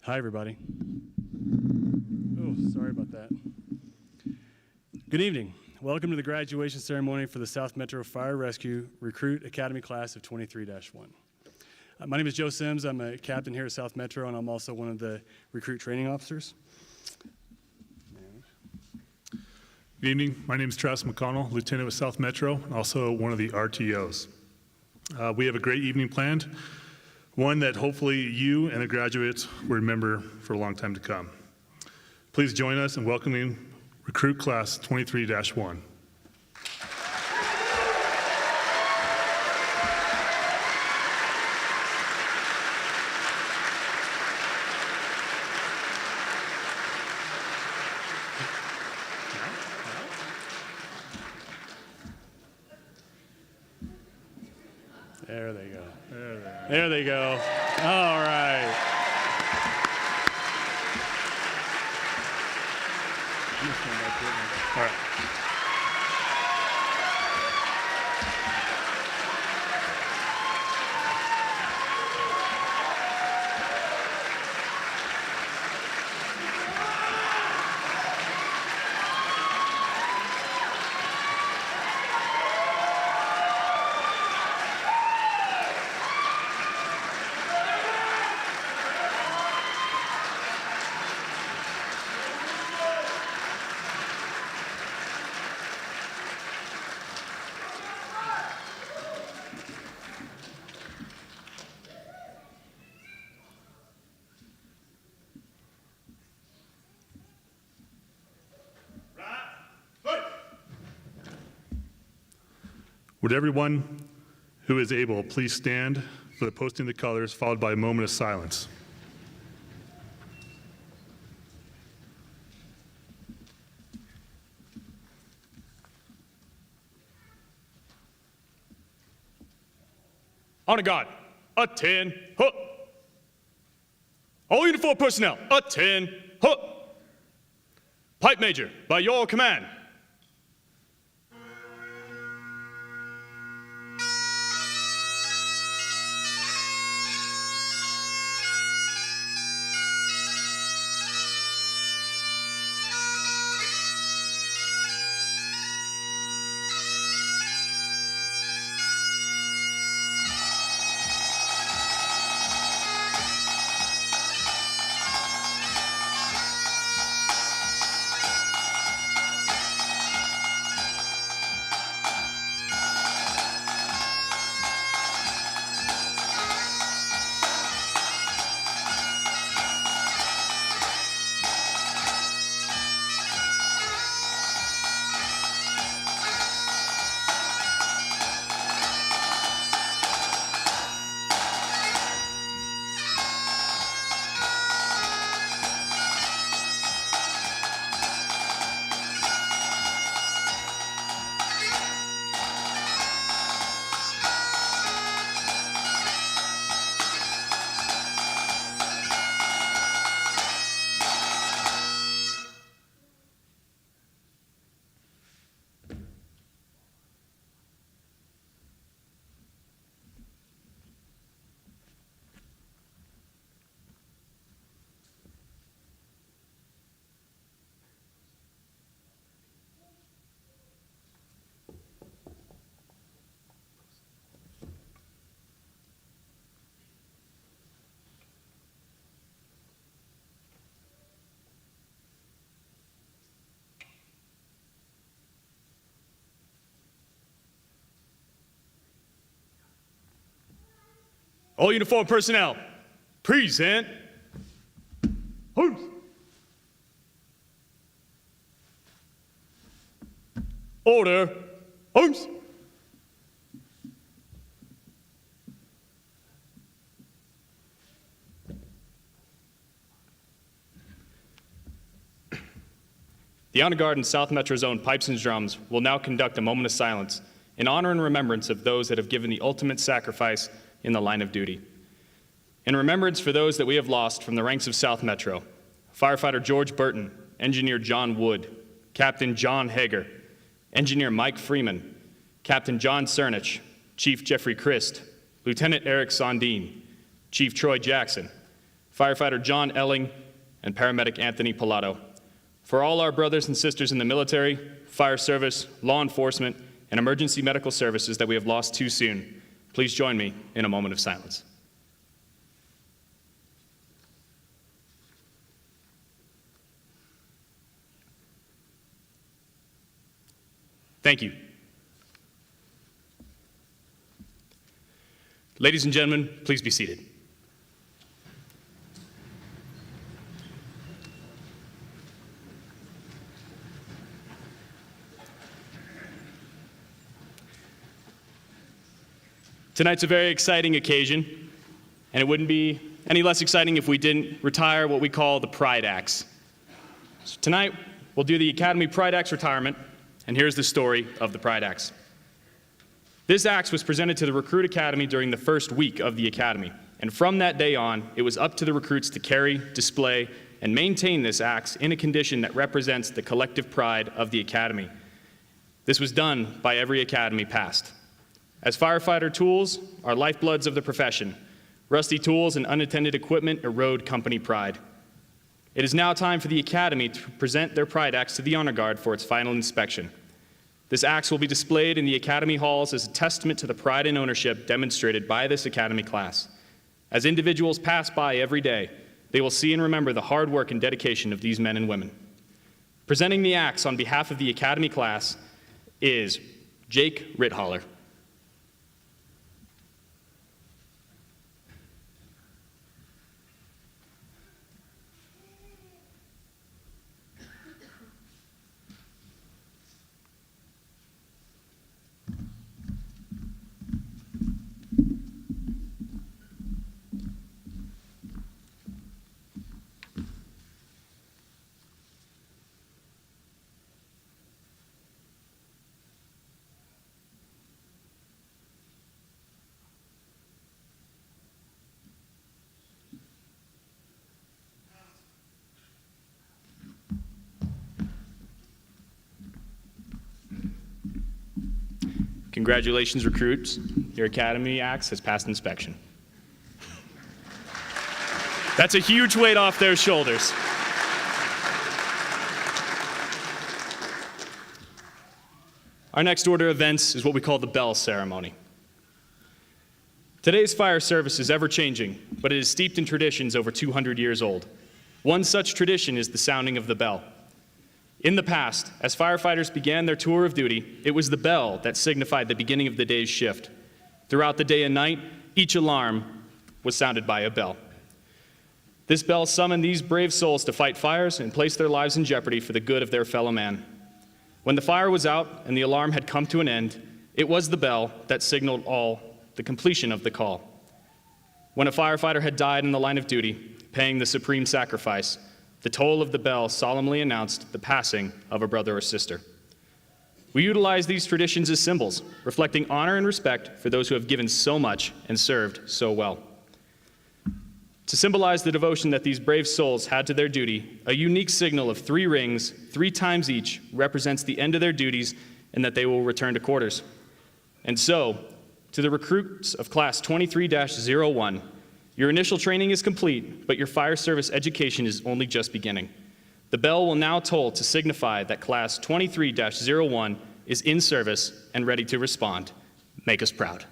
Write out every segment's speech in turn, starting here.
Hi, everybody. Oh, sorry about that. Good evening. Welcome to the graduation ceremony for the South Metro Fire Rescue Recruit Academy Class of 23-1. My name is Joe Sims. I'm a captain here at South Metro, and I'm also one of the recruit training officers. Good evening. My name is Travis McConnell, Lieutenant with South Metro, and also one of the RTOs. We have a great evening planned, one that hopefully you and the graduates will remember for a long time to come. Please join us in welcoming Recruit Class 23-1. There they go. There they go. All right. All right. Would everyone who is able please stand for the posting of the colors, followed by a moment of silence. Honor guard, attend, hook. All uniform personnel, attend, hook. Pipe major, by your command. All uniform personnel, present. Holmes. Order. Holmes. The Honor Guard and South Metro Zone Pipes and Drums will now conduct a moment of silence in honor and remembrance of those that have given the ultimate sacrifice in the line of duty. In remembrance for those that we have lost from the ranks of South Metro, Firefighter George Burton, Engineer John Wood, Captain John Hager, Engineer Mike Freeman, Captain John Cernich, Chief Jeffrey Christ, Lieutenant Eric Sondine, Chief Troy Jackson, Firefighter John Elling, and paramedic Anthony Pilato. For all our brothers and sisters in the military, fire service, law enforcement, and emergency medical services that we have lost too soon, please join me in a moment of silence. Thank you. Ladies and gentlemen, please be seated. Tonight's a very exciting occasion, and it wouldn't be any less exciting if we didn't retire what we call the Pride Axe. So tonight, we'll do the Academy Pride Axe retirement, and here's the story of the Pride Axe. This axe was presented to the Recruit Academy during the first week of the Academy, and from that day on, it was up to the recruits to carry, display, and maintain this axe in a condition that represents the collective pride of the Academy. This was done by every Academy past. As firefighter tools are lifebloods of the profession, rusty tools and unattended equipment erode company pride. It is now time for the Academy to present their Pride Axe to the Honor Guard for its final inspection. This axe will be displayed in the Academy halls as a testament to the pride and ownership demonstrated by this Academy class. As individuals pass by every day, they will see and remember the hard work and dedication of these men and women. Presenting the axe on behalf of the Academy class is Jake Rithaler. Congratulations, recruits. Your Academy axe has passed inspection. That's a huge weight off their shoulders. Our next order of events is what we call the bell ceremony. Today's fire service is ever-changing, but it is steeped in traditions over 200 years old. One such tradition is the sounding of the bell. In the past, as firefighters began their tour of duty, it was the bell that signified the beginning of the day's shift. Throughout the day and night, each alarm was sounded by a bell. This bell summoned these brave souls to fight fires and place their lives in jeopardy for the good of their fellow man. When the fire was out and the alarm had come to an end, it was the bell that signaled the completion of the call. When a firefighter had died in the line of duty, paying the supreme sacrifice, the toll of the bell solemnly announced the passing of a brother or sister. We utilize these traditions as symbols, reflecting honor and respect for those who have given so much and served so well. To symbolize the devotion that these brave souls had to their duty, a unique signal of 3 rings, 3 times each, represents the end of their duties and that they will return to quarters. And so, to the recruits of Class 23-01, your initial training is complete, but your fire service education is only just beginning. The bell will now toll to signify that Class 23-01 is in service and ready to respond. Make us proud.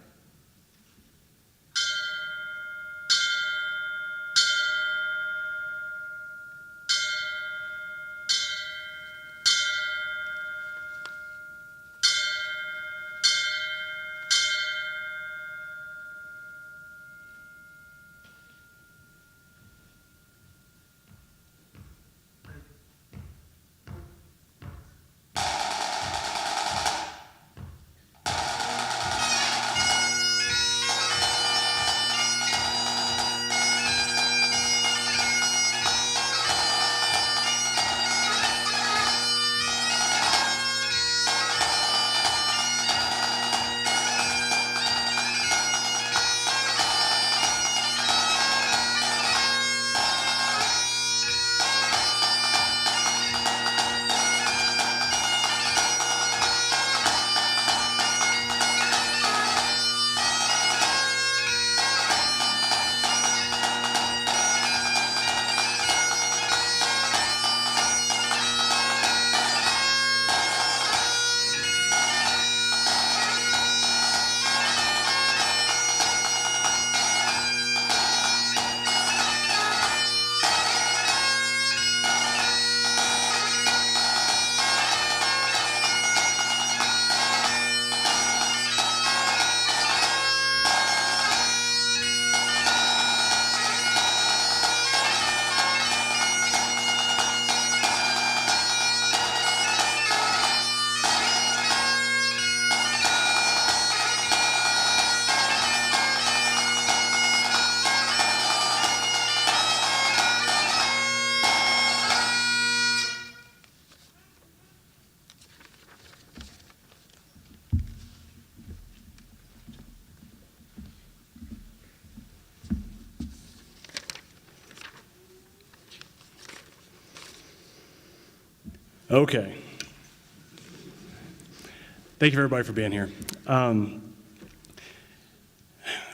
Okay. Thank you everybody for being here.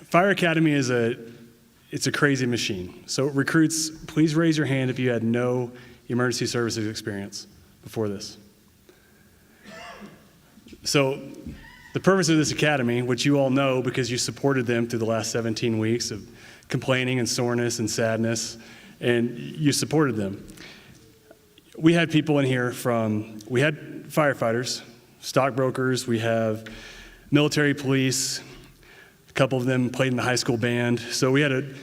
Fire Academy it's a crazy machine. So recruits, please raise your hand if you had no emergency services experience before this. So the purpose of this academy, which you all know because you supported them through the last 17 weeks of complaining and soreness and sadness, and you supported them. We had people in here we had firefighters, stockbrokers, we have military police, a couple of them played in the high school band. So we had a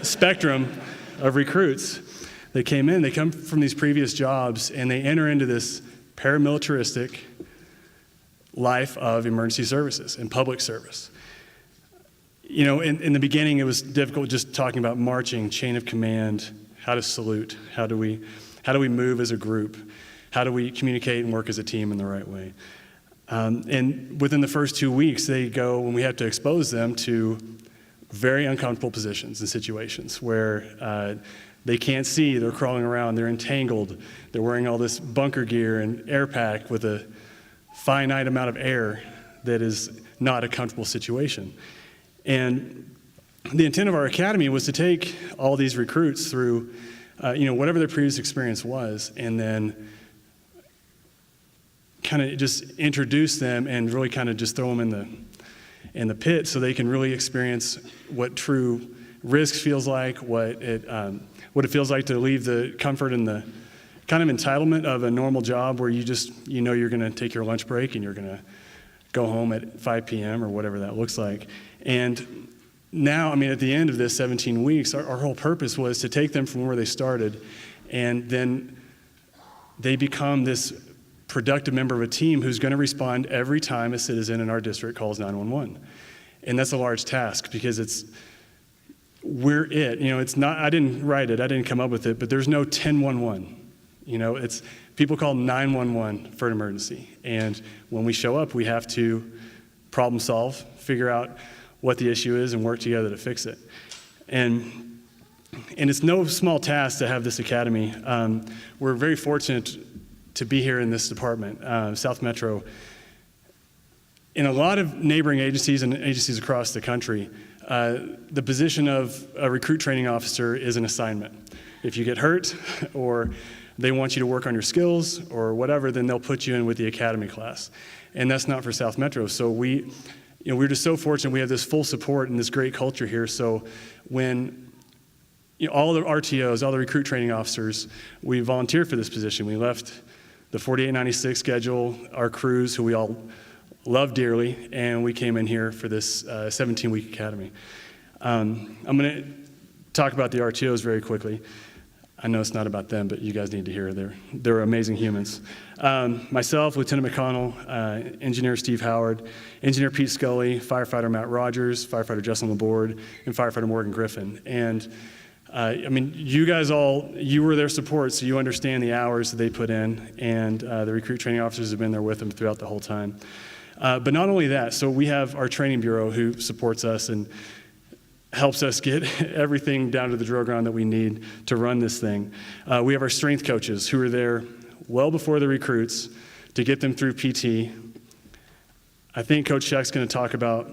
spectrum of recruits that came in. They come from these previous jobs and they enter into this paramilitaristic life of emergency services and public service. You know, in the beginning, it was difficult just talking about marching, chain of command, how to salute, how do we move as a group, how do we communicate and work as a team in the right way. And within the first 2 weeks, they go, when we have to expose them to very uncomfortable positions and situations where they can't see, they're crawling around, they're entangled, they're wearing all this bunker gear and air pack with a finite amount of air that is not a comfortable situation. And the intent of our academy was to take all these recruits through, whatever their previous experience was, and then kind of just introduce them and really kind of just throw them in the pit so they can really experience what true risk feels like, what it feels like to leave the comfort and the kind of entitlement of a normal job where you're going to take your lunch break and you're going to go home at 5 p.m. or whatever that looks like. And now, at the end of this 17 weeks, our whole purpose was to take them from where they started, and then they become this productive member of a team who's going to respond every time a citizen in our district calls 911. And that's a large task because we're it. It's not, I didn't write it, I didn't come up with it, but there's no 1011. It's people call 911 for an emergency. And when we show up, we have to problem solve, figure out what the issue is, and work together to fix it. And it's no small task to have this academy. We're very fortunate to be here in this department, South Metro. In a lot of neighboring agencies and agencies across the country, the position of a recruit training officer is an assignment. If you get hurt or they want you to work on your skills or whatever, then they'll put you in with the academy class. And that's not for South Metro. So we're just so fortunate we have this full support and this great culture here. So when all the RTOs, all the recruit training officers, we volunteered for this position. We left the 4896 schedule, our crews, who we all love dearly, and we came in here for this 17-week academy. I'm going to talk about the RTOs very quickly. I know it's not about them, but you guys need to hear it. They're amazing humans. Myself, Lieutenant McConnell, Engineer Steve Howard, Engineer Pete Scully, Firefighter Matt Rogers, Firefighter Justin LaBorde, and Firefighter Morgan Griffin. And you guys you were their support, so you understand the hours that they put in, and the recruit training officers have been there with them throughout the whole time. But not only that, so we have our training bureau who supports us and helps us get everything down to the drill ground that we need to run this thing. We have our strength coaches who are there well before the recruits to get them through PT. I think Coach Shuck's going to talk about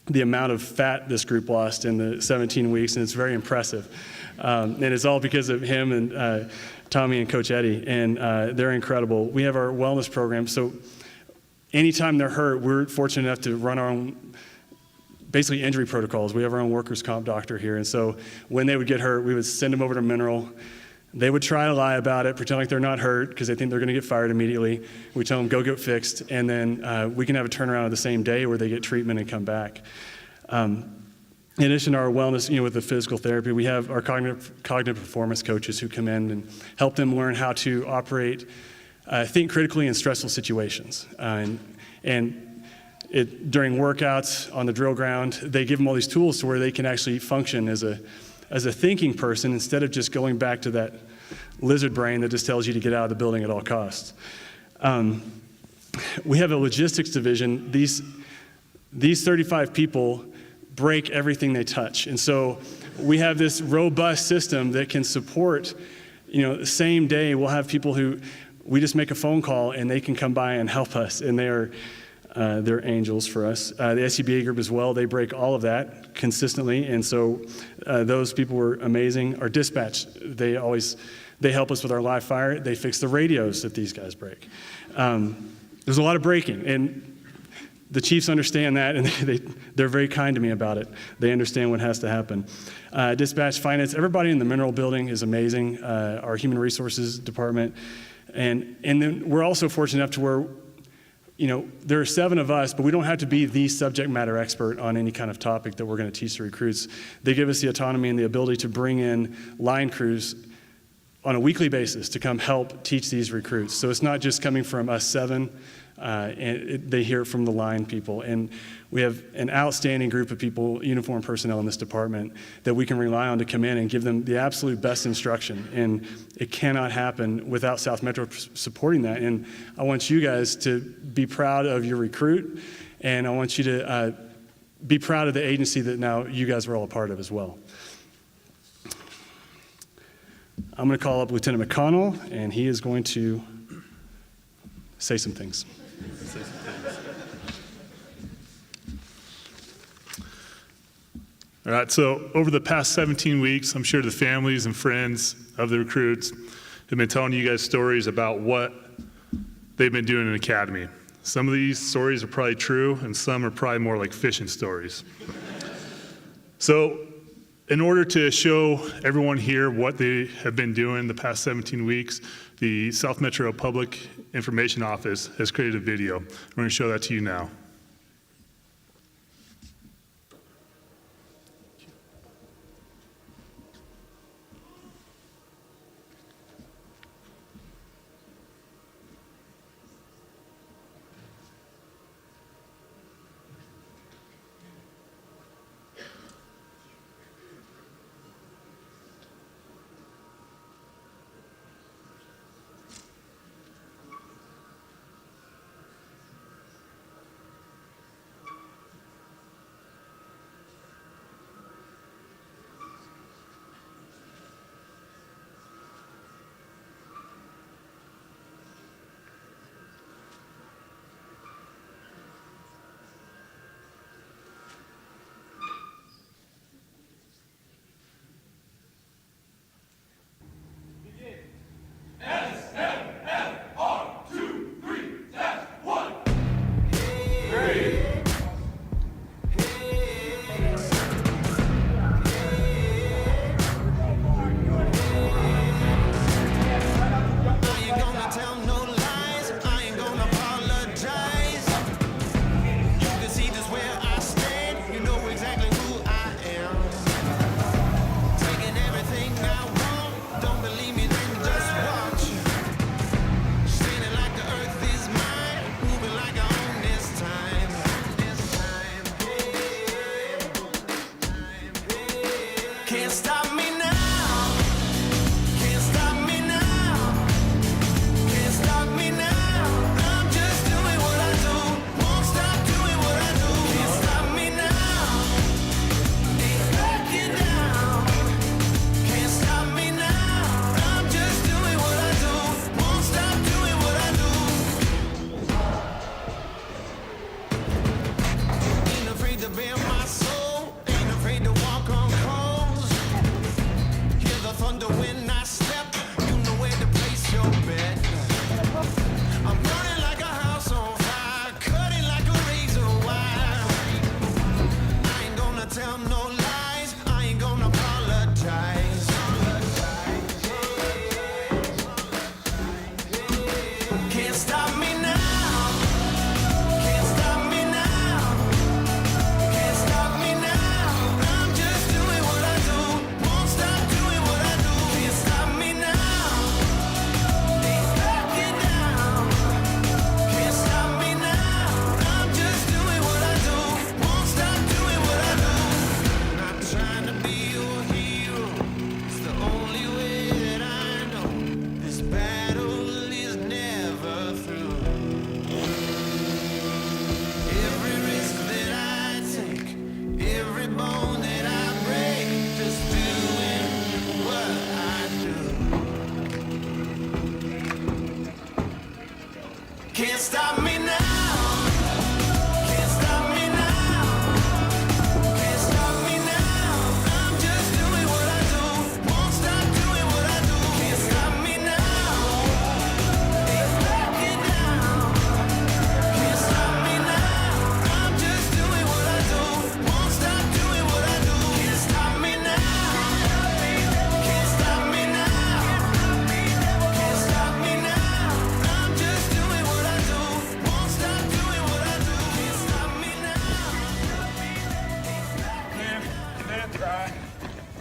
the amount of fat this group lost in the 17 weeks, and it's very impressive. And it's all because of him and Tommy and Coach Eddie, and they're incredible. We have our wellness program, so anytime they're hurt, we're fortunate enough to run our own basically injury protocols. We have our own workers' comp doctor here, and so when they would get hurt, we would send them over to Mineral. They would try to lie about it, pretend like they're not hurt because they think they're going to get fired immediately. We tell them, go get fixed, and then we can have a turnaround of the same day where they get treatment and come back. In addition to our wellness, with the physical therapy, we have our cognitive performance coaches who come in and help them learn how to operate, think critically in stressful situations. During workouts on the drill ground, they give them all these tools to where they can actually function as a thinking person instead of just going back to that lizard brain that just tells you to get out of the building at all costs. We have a logistics division. These 35 people break everything they touch. And so we have this robust system that can support, the same day we'll have people who we just make a phone call and they can come by and help us, and they're angels for us. The SCBA group as well, they break all of that consistently, and so those people were amazing. Our dispatch, they help us with our live fire. They fix the radios that these guys break. There's a lot of breaking, and the chiefs understand that, and they're very kind to me about it. They understand what has to happen. Dispatch, finance, everybody in the mineral building is amazing. Our human resources department. And then we're also fortunate enough to where, there are 7 of us, but we don't have to be the subject matter expert on any kind of topic that we're going to teach the recruits. They give us the autonomy and the ability to bring in line crews on a weekly basis to come help teach these recruits. So it's not just coming from us 7, they hear it from the line people. And we have an outstanding group of people, uniformed personnel in this department, that we can rely on to come in and give them the absolute best instruction. And it cannot happen without South Metro supporting that. And I want you guys to be proud of your recruit, and I want you to be proud of the agency that now you guys are all a part of as well. I'm going to call up Lieutenant McConnell, and he is going to say some things. All right, so over the past 17 weeks, I'm sure the families and friends of the recruits have been telling you guys stories about what they've been doing in Academy. Some of these stories are probably true, and some are probably more like fishing stories. So in order to show everyone here what they have been doing the past 17 weeks, the South Metro Public Information Office has created a video. We're going to show that to you now.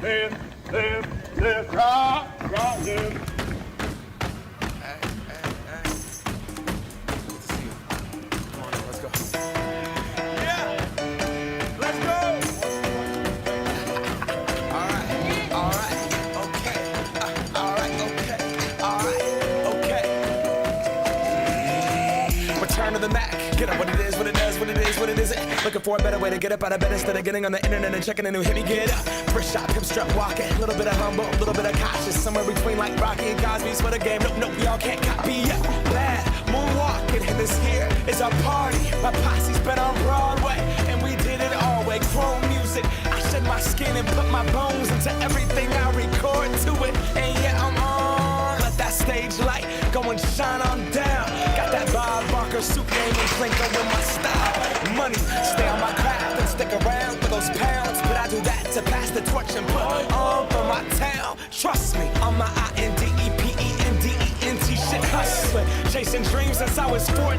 live, rock, live. The Mac. Get up what it is, what it does, what it is, what it isn't. Looking for a better way to get up out of bed instead of getting on the internet and checking a new hit. Me get up, first shot, come strut walking. A little bit of humble, a little bit of cautious. Somewhere between like Rocky and Cosby's for the game. Nope, y'all can't copy yet. Bad moonwalking, and this here is our party. My posse's been on Broadway, and we did it all way. Chrome music, I shed my skin and put my bones into everything I record to it. And yeah, I'm on. Let that stage light go and shine on down. Got that Bob Barker suit game and Plinko with my style. Money, stay on my craft and stick around for those pounds. But I do that to pass the torch and put on for my town. Trust me, on my INDEPENDENT shit hustling. Chasing dreams since I was 14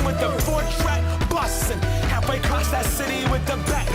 with the 4-track bustin'. Halfway across that city with the back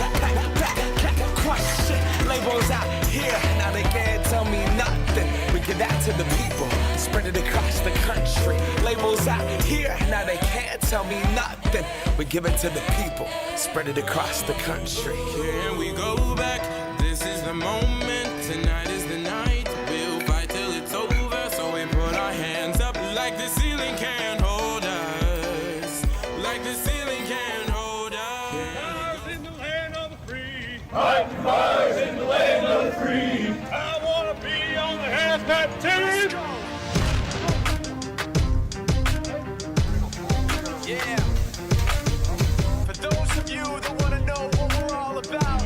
crush shit. Labels out here, now they can't tell me nothing. We give that to the people, spread it across the country. Labels out here, now they can't tell me nothing. We give it to the people, spread it across the country. Here we go back, this is the moment, tonight is the night. We'll fight till it's over, so we put our hands up like the ceiling can't hold us. Like the ceiling can't hold us. Fires in the land of the free. Fighting fires in the land of the free. I wanna be on the hazmat team. Yeah. For those of you that wanna know what we're all about,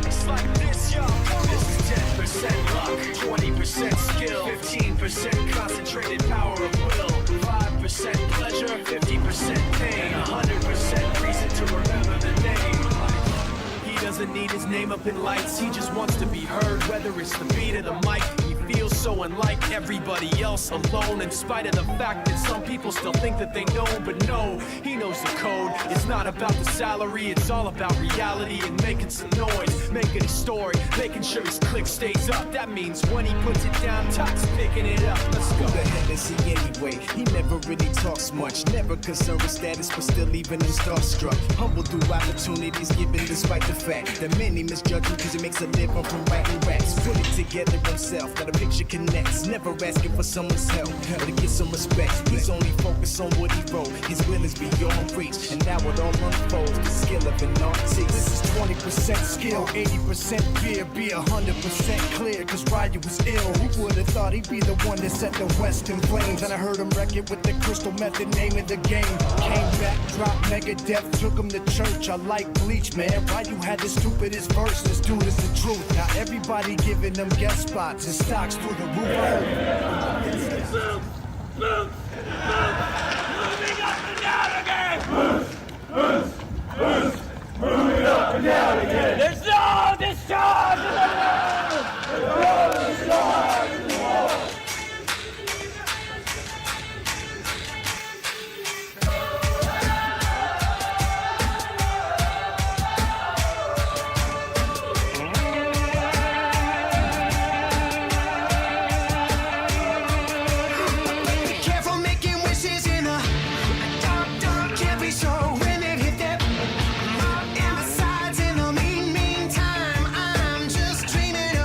it's like this, yo. This is 10% luck, 20% skill, 15% concentrated power of will, 5% pleasure, 50% pain, 100% reason to remember the name. He doesn't need his name up in lights, he just wants to be heard, whether it's the beat of the mic. He feels so unlike everybody else, alone, in spite of the fact that some people still think that they know, but no, he knows the code. It's not about the salary, it's all about reality and making some noise, making a story, making sure his click stays up. That means when he puts it down, Todd's picking it up. Let's go. Who the hell is he anyway? He never really talks much, never concerned with status, but still leaving him starstruck. Humble through opportunities given despite the fact that many misjudge him cause he makes a living from writing raps. Put it together himself, got a picture connects, never asking for someone's help or to get some respect. He's only focused on what he wrote, his will is beyond reach, and now it all unfolds, the skill of an artist. This is 20% skill, 80% fear, be 100% clear, cause Ryu was ill. Who would've thought he'd be the one that set the West in flames? And I heard him wreck it with the crystal method, name of the game. Came back, dropped Megadeth, took him to church. I like Bleach, man. Ryu had the stupidest verses, dude, is the truth. Now everybody giving them guest spots and stocks through the roof. Moving up and down again. There's no discharge in the world. There's no discharge in the world. Be careful making wishes in a dark, dark, can't be so when it hit that. And besides, in the meantime, I'm just dreaming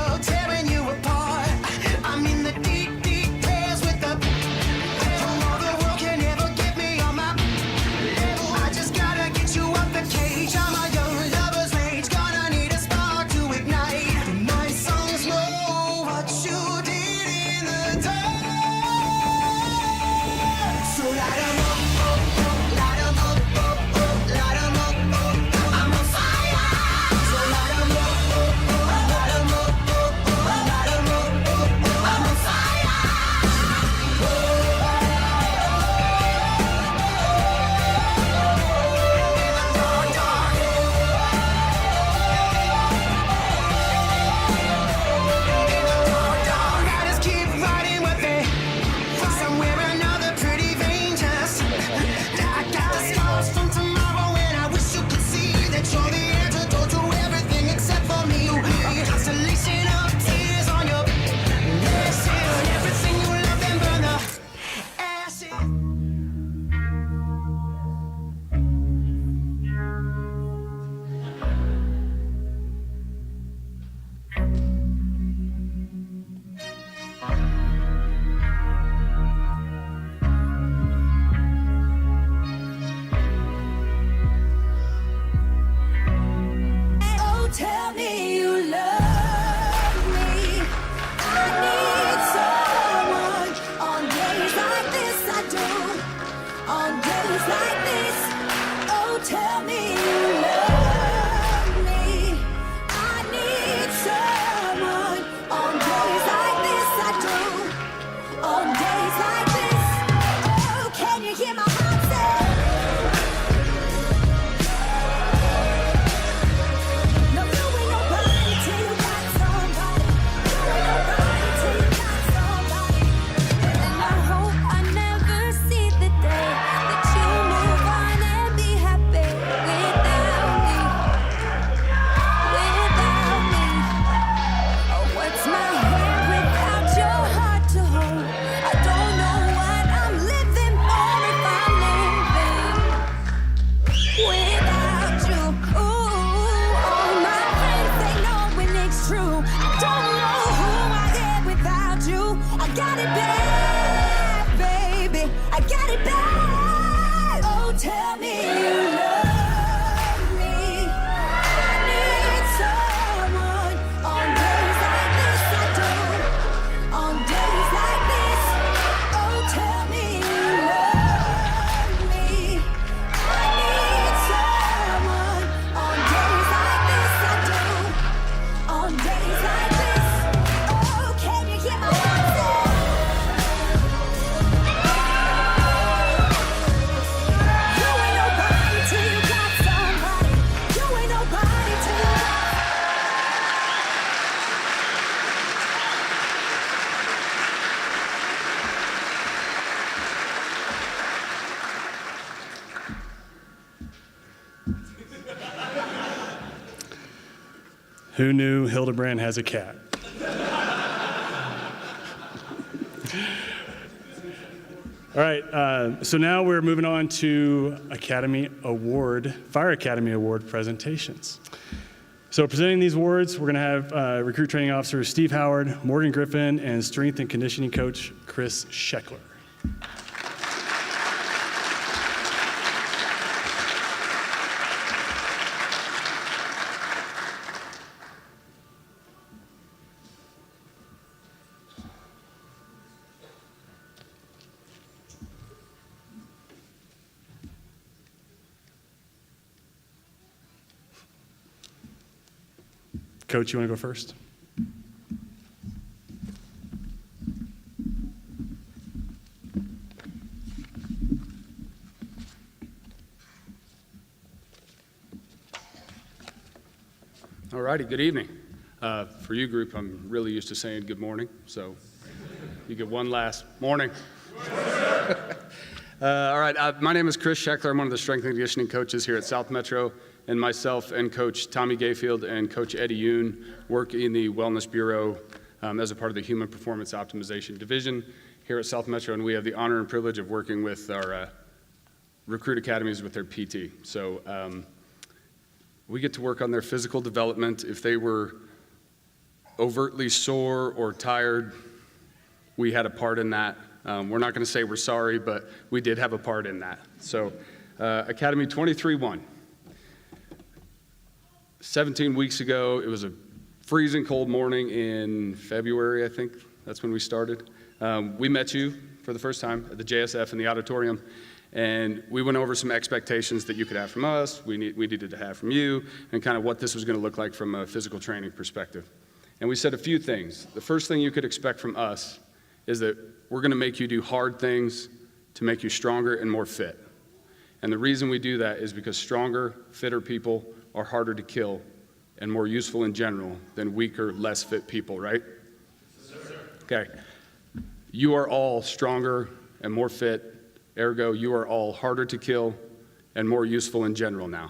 Who knew Hildebrand has a cat? All right, so now we're moving on to Fire Academy Award presentations. So presenting these awards, we're going to have Recruit Training Officer Steve Howard, Morgan Griffin, and Strength and Conditioning Coach Chris Scheckler. Coach, you want to go first? All righty, good evening. For you group, I'm really used to saying good morning, so you get one last morning. All right, my name is Chris Scheckler. I'm one of the strength and conditioning coaches here at South Metro, and myself and Coach Tommy Gayfield and Coach Eddie Yoon work in the Wellness Bureau as a part of the Human Performance Optimization Division here at South Metro, and we have the honor and privilege of working with our recruit academies with their PT. So we get to work on their physical development. If they were overtly sore or tired, we had a part in that. We're not going to say we're sorry, but we did have a part in that. So Academy 23-1. 17 weeks ago, it was a freezing cold morning in February, I think. That's when we started. We met you for the first time at the JSF in the auditorium, and we went over some expectations that you could have from us, we needed to have from you, and kind of what this was going to look like from a physical training perspective. And we said a few things. The first thing you could expect from us is that we're going to make you do hard things to make you stronger and more fit. And the reason we do that is because stronger, fitter people are harder to kill and more useful in general than weaker, less fit people, right? Yes, sir. Okay. You are all stronger and more fit, ergo, you are all harder to kill and more useful in general now.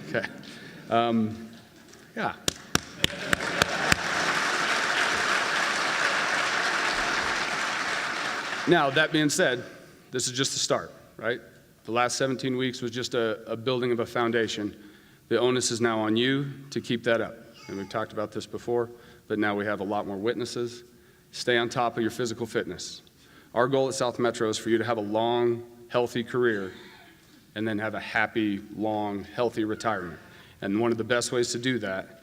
Okay. Yeah. Now, that being said, this is just the start, right? The last 17 weeks was just a building of a foundation. The onus is now on you to keep that up. And we've talked about this before, but now we have a lot more witnesses. Stay on top of your physical fitness. Our goal at South Metro is for you to have a long, healthy career and then have a happy, long, healthy retirement. And one of the best ways to do that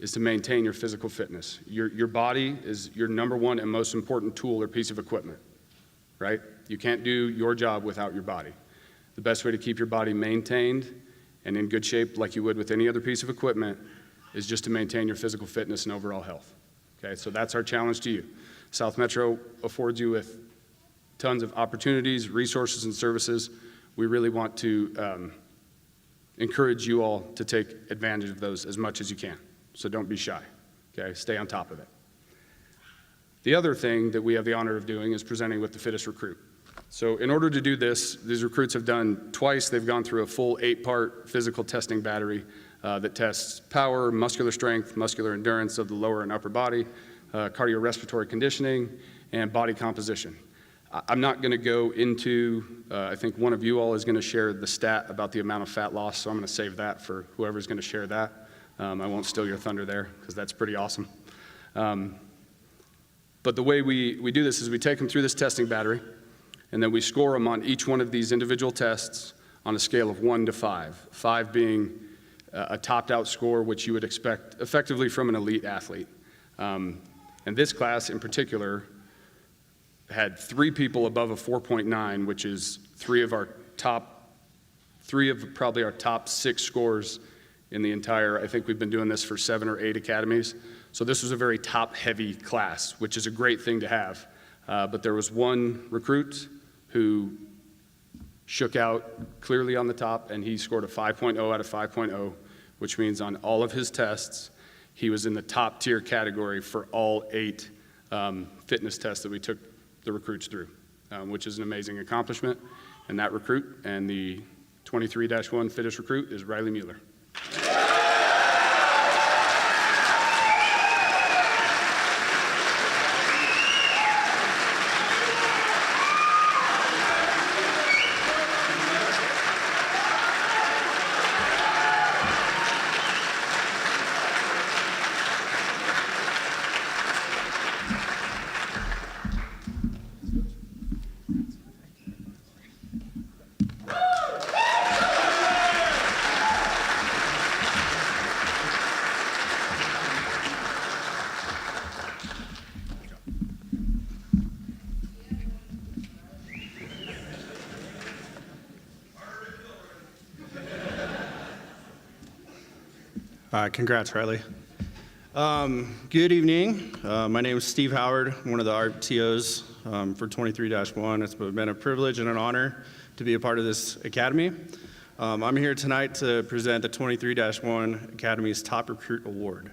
is to maintain your physical fitness. Your body is your number one and most important tool or piece of equipment, right? You can't do your job without your body. The best way to keep your body maintained and in good shape like you would with any other piece of equipment is just to maintain your physical fitness and overall health. Okay, so that's our challenge to you. South Metro affords you with tons of opportunities, resources, and services. We really want to encourage you all to take advantage of those as much as you can. So don't be shy, okay? Stay on top of it. The other thing that we have the honor of doing is presenting with the fittest recruit. So in order to do this, these recruits have done twice, they've gone through a full 8-part physical testing battery that tests power, muscular strength, muscular endurance of the lower and upper body, cardiorespiratory conditioning, and body composition. I'm not going to go into, I think one of you all is going to share the stat about the amount of fat loss, so I'm going to save that for whoever's going to share that. I won't steal your thunder there, because that's pretty awesome. But the way we do this is we take them through this testing battery, and then we score them on each one of these individual tests on a scale of 1 to 5. 5 being a topped-out score, which you would expect effectively from an elite athlete. And this class in particular had 3 people above a 4.9, which is 3 of probably our top 6 scores in the entire, I think we've been doing this for 7 or 8 academies. So this was a very top-heavy class, which is a great thing to have. But there was one recruit who shook out clearly on the top, and he scored a 5.0 out of 5.0, which means on all of his tests, he was in the top tier category for all 8 fitness tests that we took the recruits through, which is an amazing accomplishment. And that recruit and the 23-1 fittest recruit is Riley Mueller. Congrats, Riley. Good evening. My name is Steve Howard, one of the RTOs for 23-1. It's been a privilege and an honor to be a part of this academy. I'm here tonight to present the 23-1 Academy's Top Recruit Award.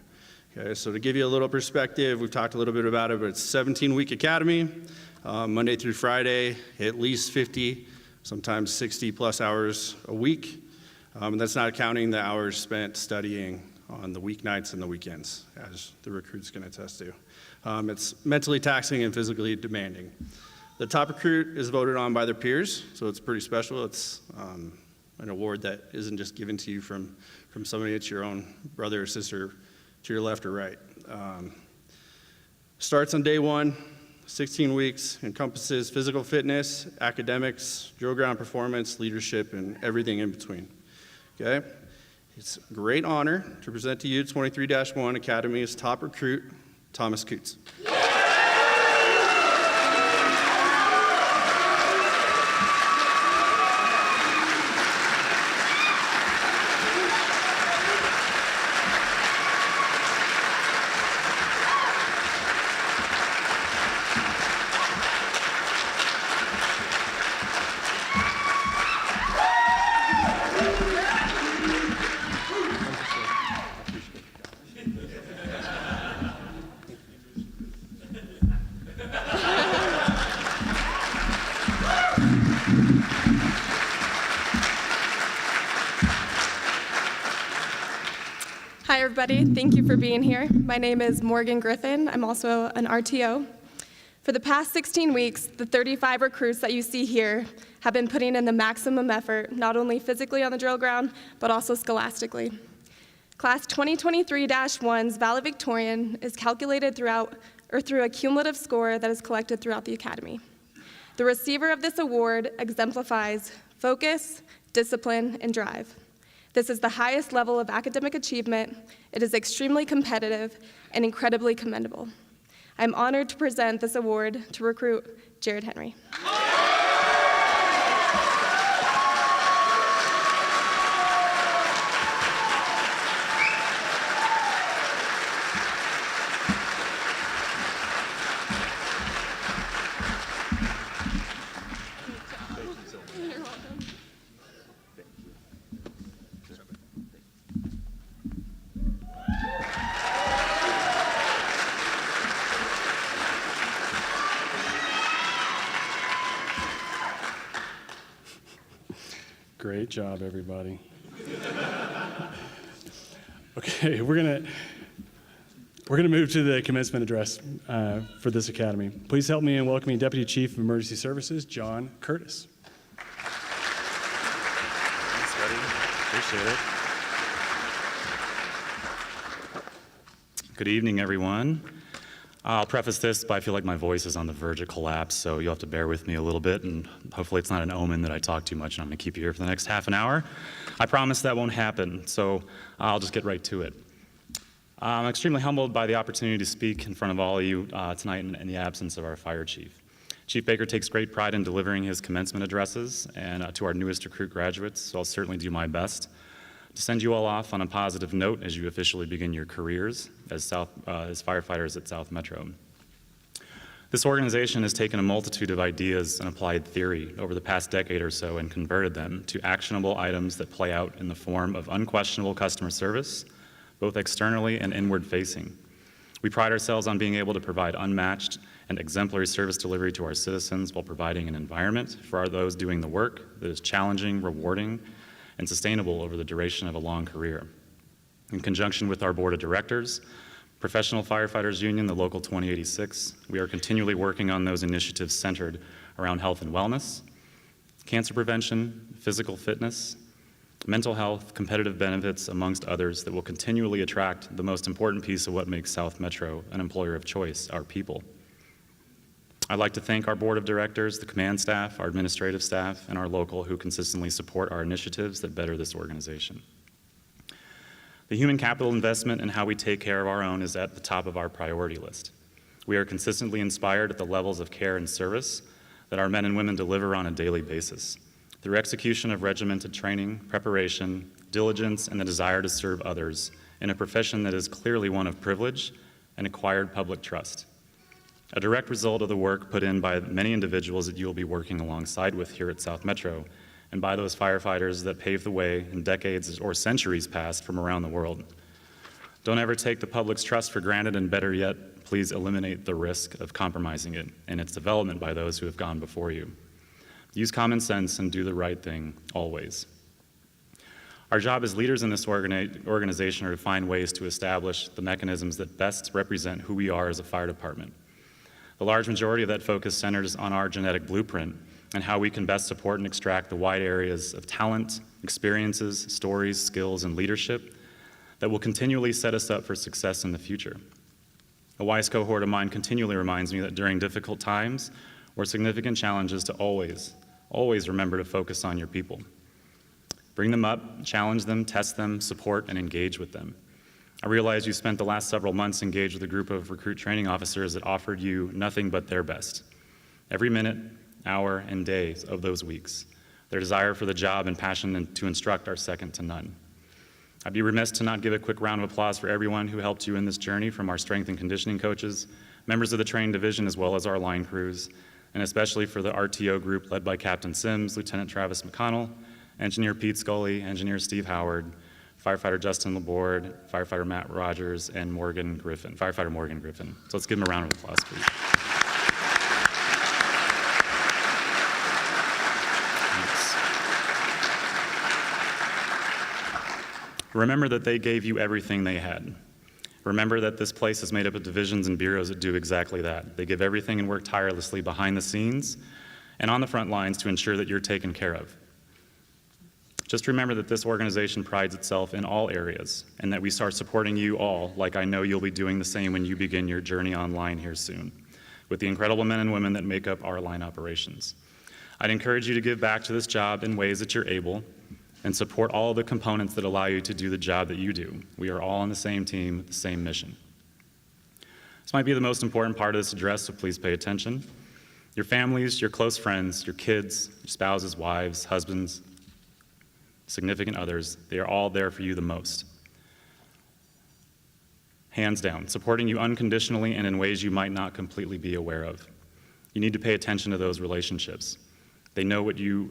Okay, so to give you a little perspective, we've talked a little bit about it, but it's a 17-week academy, Monday through Friday, at least 50, sometimes 60 plus hours a week. And that's not counting the hours spent studying on the weeknights and the weekends, as the recruits can attest to. It's mentally taxing and physically demanding. The top recruit is voted on by their peers, so it's pretty special. It's an award that isn't just given to you from somebody. It's your own brother or sister to your left or right. Starts on day one, 16 weeks, encompasses physical fitness, academics, drill ground performance, leadership, and everything in between. Okay? It's a great honor to present to you 23-1 Academy's top recruit, Thomas Coots. Hi, everybody. Thank you for being here. My name is Morgan Griffin. I'm also an RTO. For the past 16 weeks, the 35 recruits that you see here have been putting in the maximum effort, not only physically on the drill ground, but also scholastically. Class 2023-1's valedictorian is calculated through a cumulative score that is collected throughout the academy. The receiver of this award exemplifies focus, discipline, and drive. This is the highest level of academic achievement. It is extremely competitive and incredibly commendable. I'm honored to present this award to recruit Jared Henry. Great job, everybody. Okay, we're gonna move to the commencement address for this academy. Please help me in welcoming Deputy Chief of Emergency Services, John Curtis. Thanks, buddy. Appreciate it. Good evening, everyone. I'll preface this by I feel like my voice is on the verge of collapse, so you'll have to bear with me a little bit, and hopefully it's not an omen that I talk too much and I'm gonna keep you here for the next half an hour. I promise that won't happen, so I'll just get right to it. I'm extremely humbled by the opportunity to speak in front of all of you tonight in the absence of our fire chief. Chief Baker takes great pride in delivering his commencement addresses and to our newest recruit graduates, so I'll certainly do my best to send you all off on a positive note as you officially begin your careers as firefighters at South Metro. This organization has taken a multitude of ideas and applied theory over the past decade or so and converted them to actionable items that play out in the form of unquestionable customer service, both externally and inward facing. We pride ourselves on being able to provide unmatched and exemplary service delivery to our citizens while providing an environment for those doing the work that is challenging, rewarding, and sustainable over the duration of a long career. In conjunction with our board of directors, Professional Firefighters Union, the Local 2086, we are continually working on those initiatives centered around health and wellness, cancer prevention, physical fitness, mental health, competitive benefits, amongst others, that will continually attract the most important piece of what makes South Metro an employer of choice, our people. I'd like to thank our board of directors, the command staff, our administrative staff, and our local who consistently support our initiatives that better this organization. The human capital investment in how we take care of our own is at the top of our priority list. We are consistently inspired at the levels of care and service that our men and women deliver on a daily basis. Through execution of regimented training, preparation, diligence, and the desire to serve others, in a profession that is clearly one of privilege and acquired public trust. A direct result of the work put in by many individuals that you will be working alongside with here at South Metro, and by those firefighters that paved the way in decades or centuries past from around the world. Don't ever take the public's trust for granted, and better yet, please eliminate the risk of compromising it and its development by those who have gone before you. Use common sense and do the right thing always. Our job as leaders in this organization are to find ways to establish the mechanisms that best represent who we are as a fire department. The large majority of that focus centers on our genetic blueprint and how we can best support and extract the wide areas of talent, experiences, stories, skills, and leadership that will continually set us up for success in the future. A wise cohort of mine continually reminds me that during difficult times or significant challenges to always remember to focus on your people. Bring them up, challenge them, test them, support, and engage with them. I realize you spent the last several months engaged with a group of recruit training officers that offered you nothing but their best. Every minute, hour, and day of those weeks. Their desire for the job and passion to instruct are second to none. I'd be remiss to not give a quick round of applause for everyone who helped you in this journey, from our strength and conditioning coaches, members of the training division, as well as our line crews, and especially for the RTO group led by Captain Sims, Lieutenant Travis McConnell, Engineer Pete Scully, Engineer Steve Howard, Firefighter Justin Laborde, Firefighter Matt Rogers, and Firefighter Morgan Griffin. So let's give them a round of applause, please. Thanks. Remember that they gave you everything they had. Remember that this place is made up of divisions and bureaus that do exactly that. They give everything and work tirelessly behind the scenes and on the front lines to ensure that you're taken care of. Just remember that this organization prides itself in all areas, and that we start supporting you all, like I know you'll be doing the same when you begin your journey online here soon, with the incredible men and women that make up our line operations. I'd encourage you to give back to this job in ways that you're able, and support all of the components that allow you to do the job that you do. We are all on the same team, the same mission. This might be the most important part of this address, so please pay attention. Your families, your close friends, your kids, your spouses, wives, husbands, significant others, they are all there for you the most. Hands down, supporting you unconditionally and in ways you might not completely be aware of. You need to pay attention to those relationships. They know what you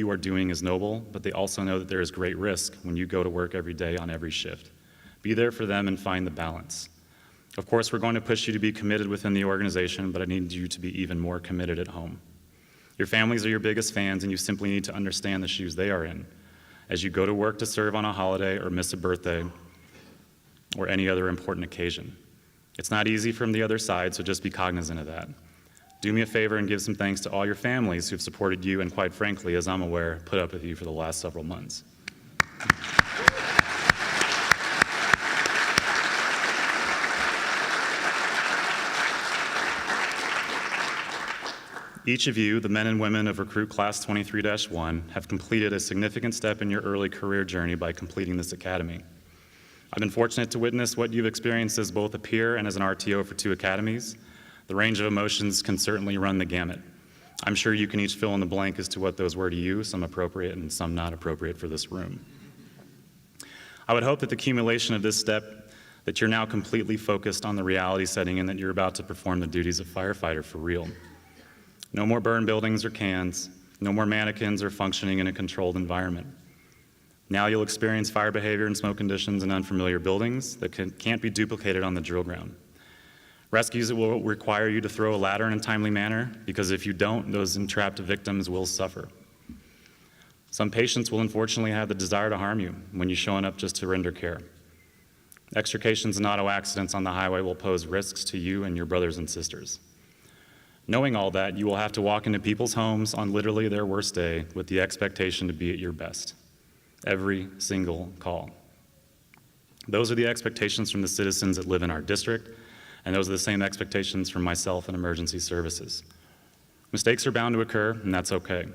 are doing is noble, but they also know that there is great risk when you go to work every day on every shift. Be there for them and find the balance. Of course, we're going to push you to be committed within the organization, but I need you to be even more committed at home. Your families are your biggest fans, and you simply need to understand the shoes they are in as you go to work to serve on a holiday or miss a birthday or any other important occasion. It's not easy from the other side, so just be cognizant of that. Do me a favor and give some thanks to all your families who've supported you and, quite frankly, as I'm aware, put up with you for the last several months. Each of you, the men and women of Recruit Class 23-1, have completed a significant step in your early career journey by completing this academy. I've been fortunate to witness what you've experienced as both a peer and as an RTO for 2 academies. The range of emotions can certainly run the gamut. I'm sure you can each fill in the blank as to what those were to you, some appropriate and some not appropriate for this room. I would hope that the accumulation of this step, that you're now completely focused on the reality setting and that you're about to perform the duties of firefighter for real. No more burned buildings or cans. No more mannequins or functioning in a controlled environment. Now you'll experience fire behavior and smoke conditions in unfamiliar buildings that can't be duplicated on the drill ground. Rescues that will require you to throw a ladder in a timely manner, because if you don't, those entrapped victims will suffer. Some patients will unfortunately have the desire to harm you when you're showing up just to render care. Extrications and auto accidents on the highway will pose risks to you and your brothers and sisters. Knowing all that, you will have to walk into people's homes on literally their worst day with the expectation to be at your best. Every single call. Those are the expectations from the citizens that live in our district, and those are the same expectations from myself and emergency services. Mistakes are bound to occur, and that's okay.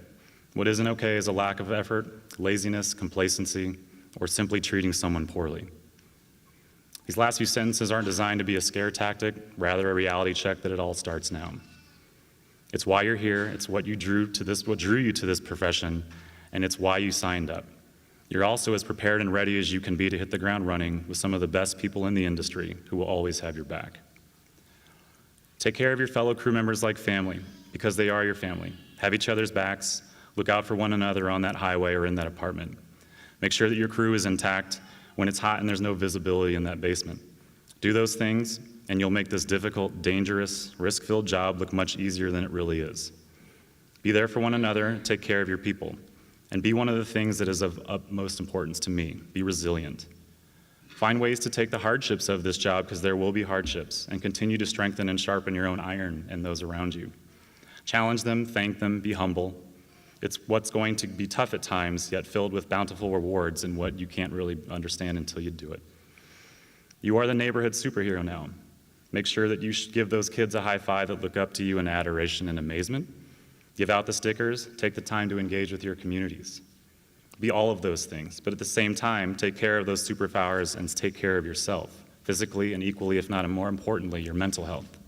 What isn't okay is a lack of effort, laziness, complacency, or simply treating someone poorly. These last few sentences aren't designed to be a scare tactic, rather a reality check that it all starts now. It's why you're here, it's what drew you to this profession, and it's why you signed up. You're also as prepared and ready as you can be to hit the ground running with some of the best people in the industry who will always have your back. Take care of your fellow crew members like family, because they are your family. Have each other's backs. Look out for one another on that highway or in that apartment. Make sure that your crew is intact when it's hot and there's no visibility in that basement. Do those things, and you'll make this difficult, dangerous, risk-filled job look much easier than it really is. Be there for one another, take care of your people, and be one of the things that is of utmost importance to me. Be resilient. Find ways to take the hardships of this job, because there will be hardships, and continue to strengthen and sharpen your own iron and those around you. Challenge them, thank them, be humble. It's what's going to be tough at times, yet filled with bountiful rewards in what you can't really understand until you do it. You are the neighborhood superhero now. Make sure that you give those kids a high five that look up to you in adoration and amazement. Give out the stickers, take the time to engage with your communities. Be all of those things, but at the same time, take care of those superpowers and take care of yourself, physically and equally, if not more importantly, your mental health.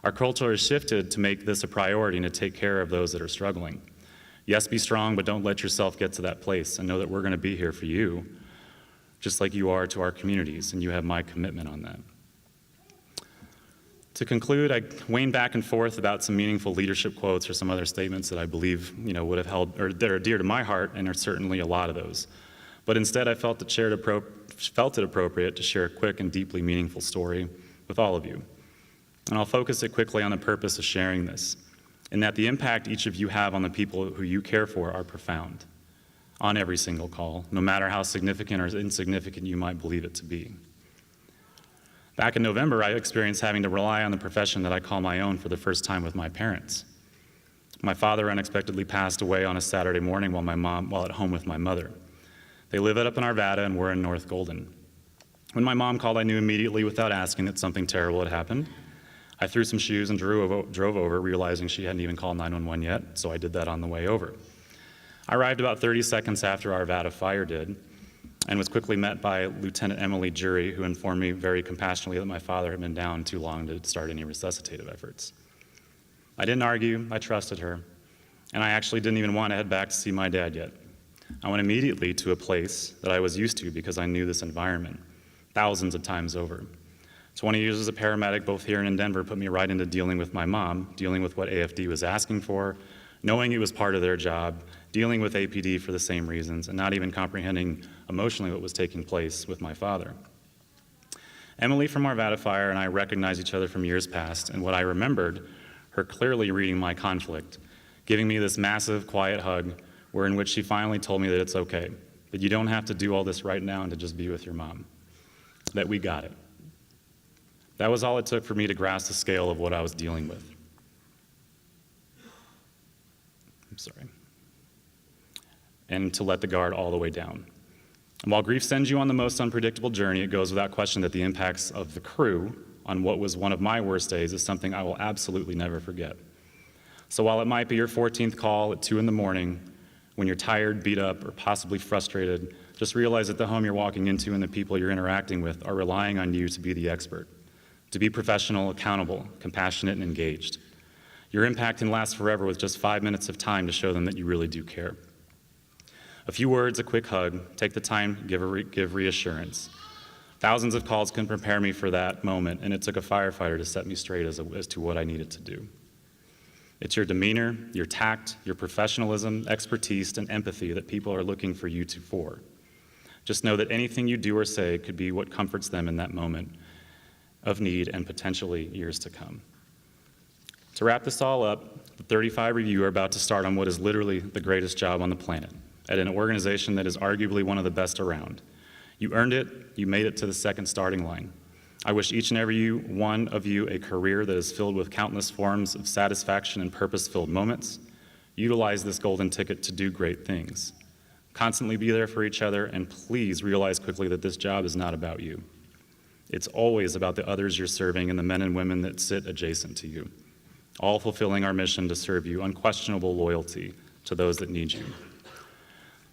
Our culture has shifted to make this a priority and to take care of those that are struggling. Yes, be strong, but don't let yourself get to that place, and know that we're going to be here for you, just like you are to our communities, and you have my commitment on that. To conclude, I wane back and forth about some meaningful leadership quotes or some other statements that I believe would have held, or that are dear to my heart, and are certainly a lot of those. But instead, I felt it appropriate to share a quick and deeply meaningful story with all of you. And I'll focus it quickly on the purpose of sharing this, in that the impact each of you have on the people who you care for are profound, on every single call, no matter how significant or insignificant you might believe it to be. Back in November, I experienced having to rely on the profession that I call my own for the first time with my parents. My father unexpectedly passed away on a Saturday morning while at home with my mother. They live up in Arvada and we're in North Golden. When my mom called, I knew immediately without asking that something terrible had happened. I threw some shoes and drove over, realizing she hadn't even called 911 yet, so I did that on the way over. I arrived about 30 seconds after Arvada Fire did, and was quickly met by Lieutenant Emily Jury, who informed me very compassionately that my father had been down too long to start any resuscitative efforts. I didn't argue, I trusted her, and I actually didn't even want to head back to see my dad yet. I went immediately to a place that I was used to because I knew this environment thousands of times over. 20 years as a paramedic, both here and in Denver, put me right into dealing with my mom, dealing with what AFD was asking for, knowing it was part of their job, dealing with APD for the same reasons, and not even comprehending emotionally what was taking place with my father. Emily from Arvada Fire and I recognized each other from years past, and what I remembered, her clearly reading my conflict, giving me this massive, quiet hug, in which she finally told me that it's okay, that you don't have to do all this right now and to just be with your mom, that we got it. That was all it took for me to grasp the scale of what I was dealing with. I'm sorry. And to let the guard all the way down. And while grief sends you on the most unpredictable journey, it goes without question that the impacts of the crew on what was one of my worst days is something I will absolutely never forget. So while it might be your 14th call at 2 in the morning, when you're tired, beat up, or possibly frustrated, just realize that the home you're walking into and the people you're interacting with are relying on you to be the expert, to be professional, accountable, compassionate, and engaged. Your impact can last forever with just 5 minutes of time to show them that you really do care. A few words, a quick hug, take the time, give reassurance. Thousands of calls can prepare me for that moment, and it took a firefighter to set me straight as to what I needed to do. It's your demeanor, your tact, your professionalism, expertise, and empathy that people are looking for you for. Just know that anything you do or say could be what comforts them in that moment of need and potentially years to come. To wrap this all up, the 35 of you are about to start on what is literally the greatest job on the planet, at an organization that is arguably one of the best around. You earned it, you made it to the second starting line. I wish each and every one of you a career that is filled with countless forms of satisfaction and purpose-filled moments. Utilize this golden ticket to do great things. Constantly be there for each other, and please realize quickly that this job is not about you. It's always about the others you're serving and the men and women that sit adjacent to you, all fulfilling our mission to serve you unquestionable loyalty to those that need you.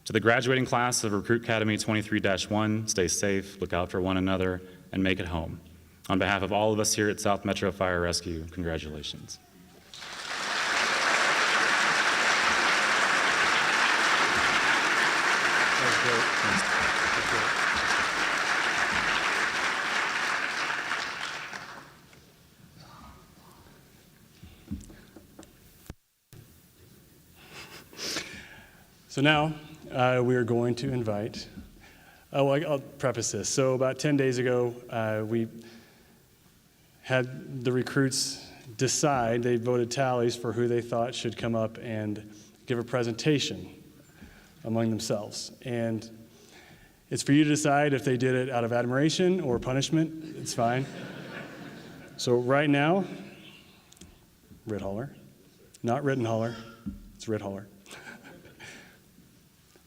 To the graduating class of Recruit Academy 23-1, stay safe, look out for one another, and make it home. On behalf of all of us here at South Metro Fire Rescue, congratulations. That was So now we are going to invite, I'll preface this. So about 10 days ago, we had the recruits decide, they voted tallies for who they thought should come up and give a presentation among themselves. And it's for you to decide if they did it out of admiration or punishment. It's fine. So right now, Ritholler, not Rittenholler, it's Ritholler.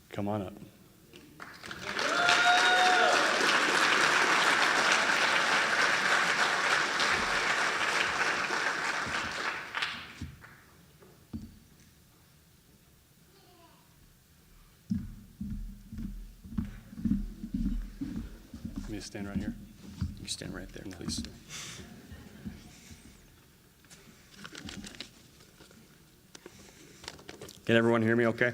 Come on up. Let me stand right here. You stand right there, please. Can everyone hear me okay?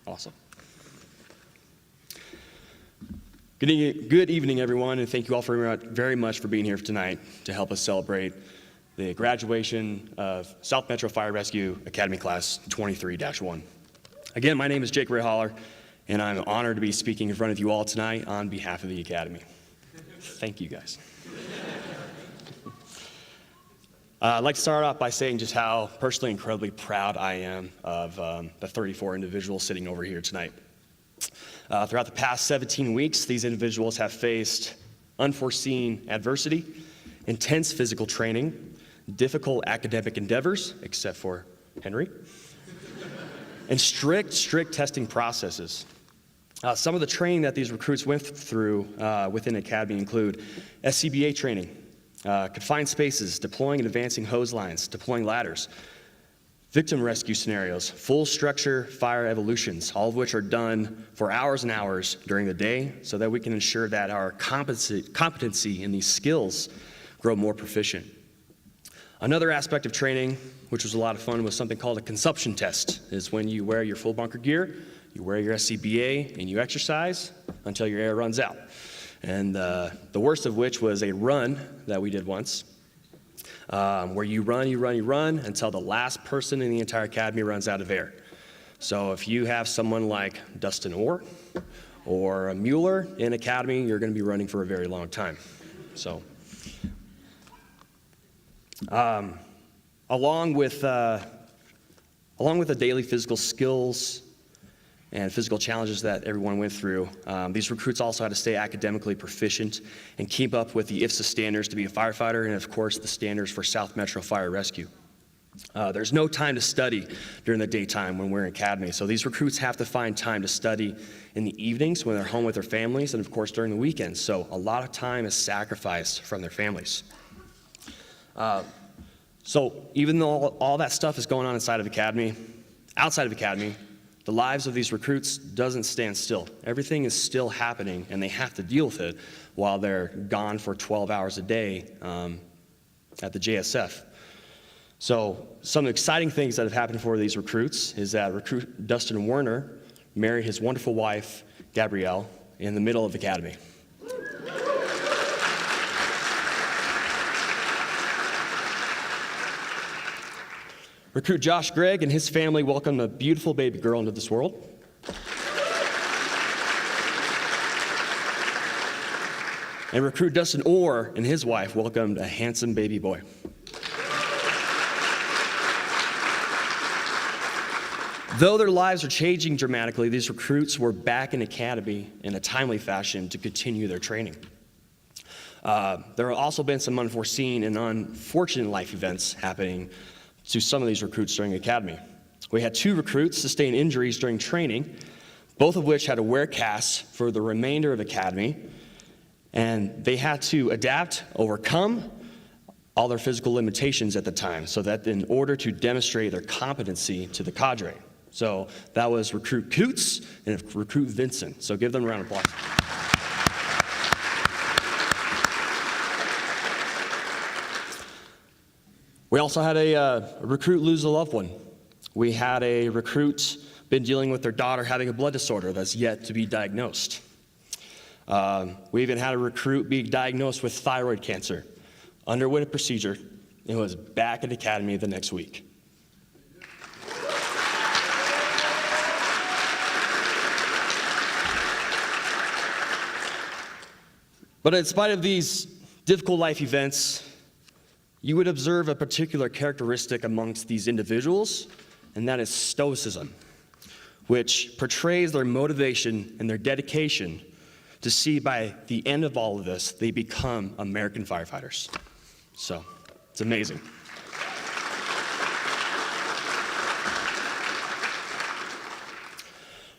Awesome. Good evening, everyone, and thank you all very much for being here tonight to help us celebrate the graduation of South Metro Fire Rescue Academy Class 23-1. Again, my name is Jake Ritholler, and I'm honored to be speaking in front of you all tonight on behalf of the Academy. Thank you, guys. I'd like to start off by saying just how personally incredibly proud I am of the 34 individuals sitting over here tonight. Throughout the past 17 weeks, these individuals have faced unforeseen adversity, intense physical training, difficult academic endeavors, except for Henry, and strict testing processes. Some of the training that these recruits went through within Academy include SCBA training, confined spaces, deploying and advancing hose lines, deploying ladders, victim rescue scenarios, full structure fire evolutions, all of which are done for hours and hours during the day so that we can ensure that our competency in these skills grow more proficient. Another aspect of training, which was a lot of fun, was something called a consumption test. Is when you wear your full bunker gear, you wear your SCBA, and you exercise until your air runs out. And the worst of which was a run that we did once, where you run until the last person in the entire academy runs out of air. So if you have someone like Dustin Orr or a Mueller in academy, you're going to be running for a very long time. So, along with the daily physical skills and physical challenges that everyone went through, these recruits also had to stay academically proficient and keep up with the IFSA standards to be a firefighter and, of course, the standards for South Metro Fire Rescue. There's no time to study during the daytime when we're in academy, so these recruits have to find time to study in the evenings when they're home with their families and, of course, during the weekends. So a lot of time is sacrificed from their families. So even though all that stuff is going on outside of academy, the lives of these recruits doesn't stand still. Everything is still happening, and they have to deal with it while they're gone for 12 hours a day at the JSF. So some exciting things that have happened for these recruits is that recruit Dustin Werner married his wonderful wife, Gabrielle, in the middle of academy. Recruit Josh Gregg and his family welcomed a beautiful baby girl into this world. And recruit Dustin Orr and his wife welcomed a handsome baby boy. Though their lives are changing dramatically, these recruits were back in academy in a timely fashion to continue their training. There have also been some unforeseen and unfortunate life events happening to some of these recruits during academy. We had 2 recruits sustain injuries during training, both of which had to wear casts for the remainder of academy, and they had to adapt, overcome all their physical limitations at the time, so that in order to demonstrate their competency to the cadre. So that was recruit Coots and recruit Vincent. So give them a round of applause. We also had a recruit lose a loved one. We had a recruit been dealing with their daughter having a blood disorder that's yet to be diagnosed. We even had a recruit be diagnosed with thyroid cancer, underwent a procedure, and was back at the academy the next week. But in spite of these difficult life events, you would observe a particular characteristic amongst these individuals, and that is stoicism, which portrays their motivation and their dedication to see by the end of all of this, they become American firefighters. So, it's amazing.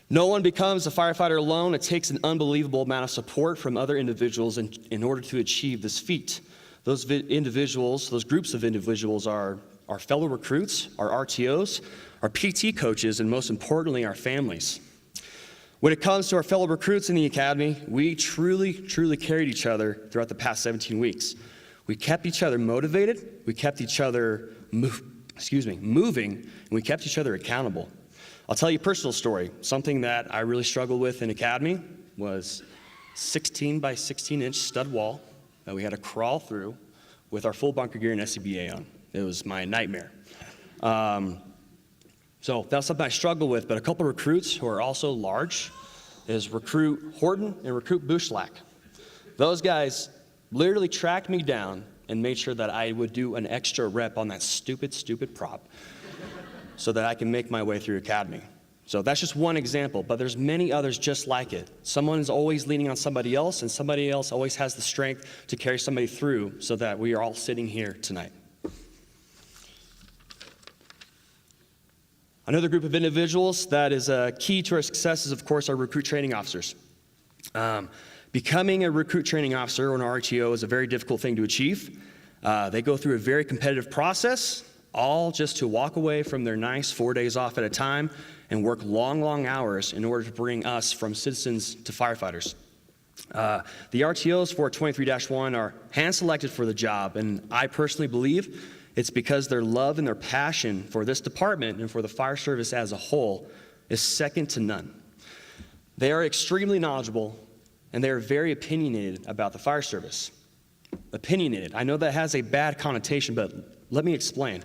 No one becomes a firefighter alone. It takes an unbelievable amount of support from other individuals in order to achieve this feat. Those individuals, those groups of individuals are our fellow recruits, our RTOs, our PT coaches, and most importantly, our families. When it comes to our fellow recruits in the academy, we truly carried each other throughout the past 17 weeks. We kept each other motivated, we kept each other moving, and we kept each other accountable. I'll tell you a personal story. Something that I really struggled with in academy was 16 by 16 inch stud wall that we had to crawl through with our full bunker gear and SCBA on. It was my nightmare. So that's something I struggled with, but a couple recruits who are also large is recruit Horton and recruit Bushlack. Those guys literally tracked me down and made sure that I would do an extra rep on that stupid prop so that I can make my way through academy. So that's just one example, but there's many others just like it. Someone is always leaning on somebody else, and somebody else always has the strength to carry somebody through so that we are all sitting here tonight. Another group of individuals that is key to our success is, of course, our recruit training officers. Becoming a recruit training officer or an RTO is a very difficult thing to achieve. They go through a very competitive process, all just to walk away from their nice 4 days off at a time and work long hours in order to bring us from citizens to firefighters. The RTOs for 23-1 are hand-selected for the job, and I personally believe it's because their love and their passion for this department and for the fire service as a whole is second to none. They are extremely knowledgeable, and they are very opinionated about the fire service. Opinionated. I know that has a bad connotation, but let me explain.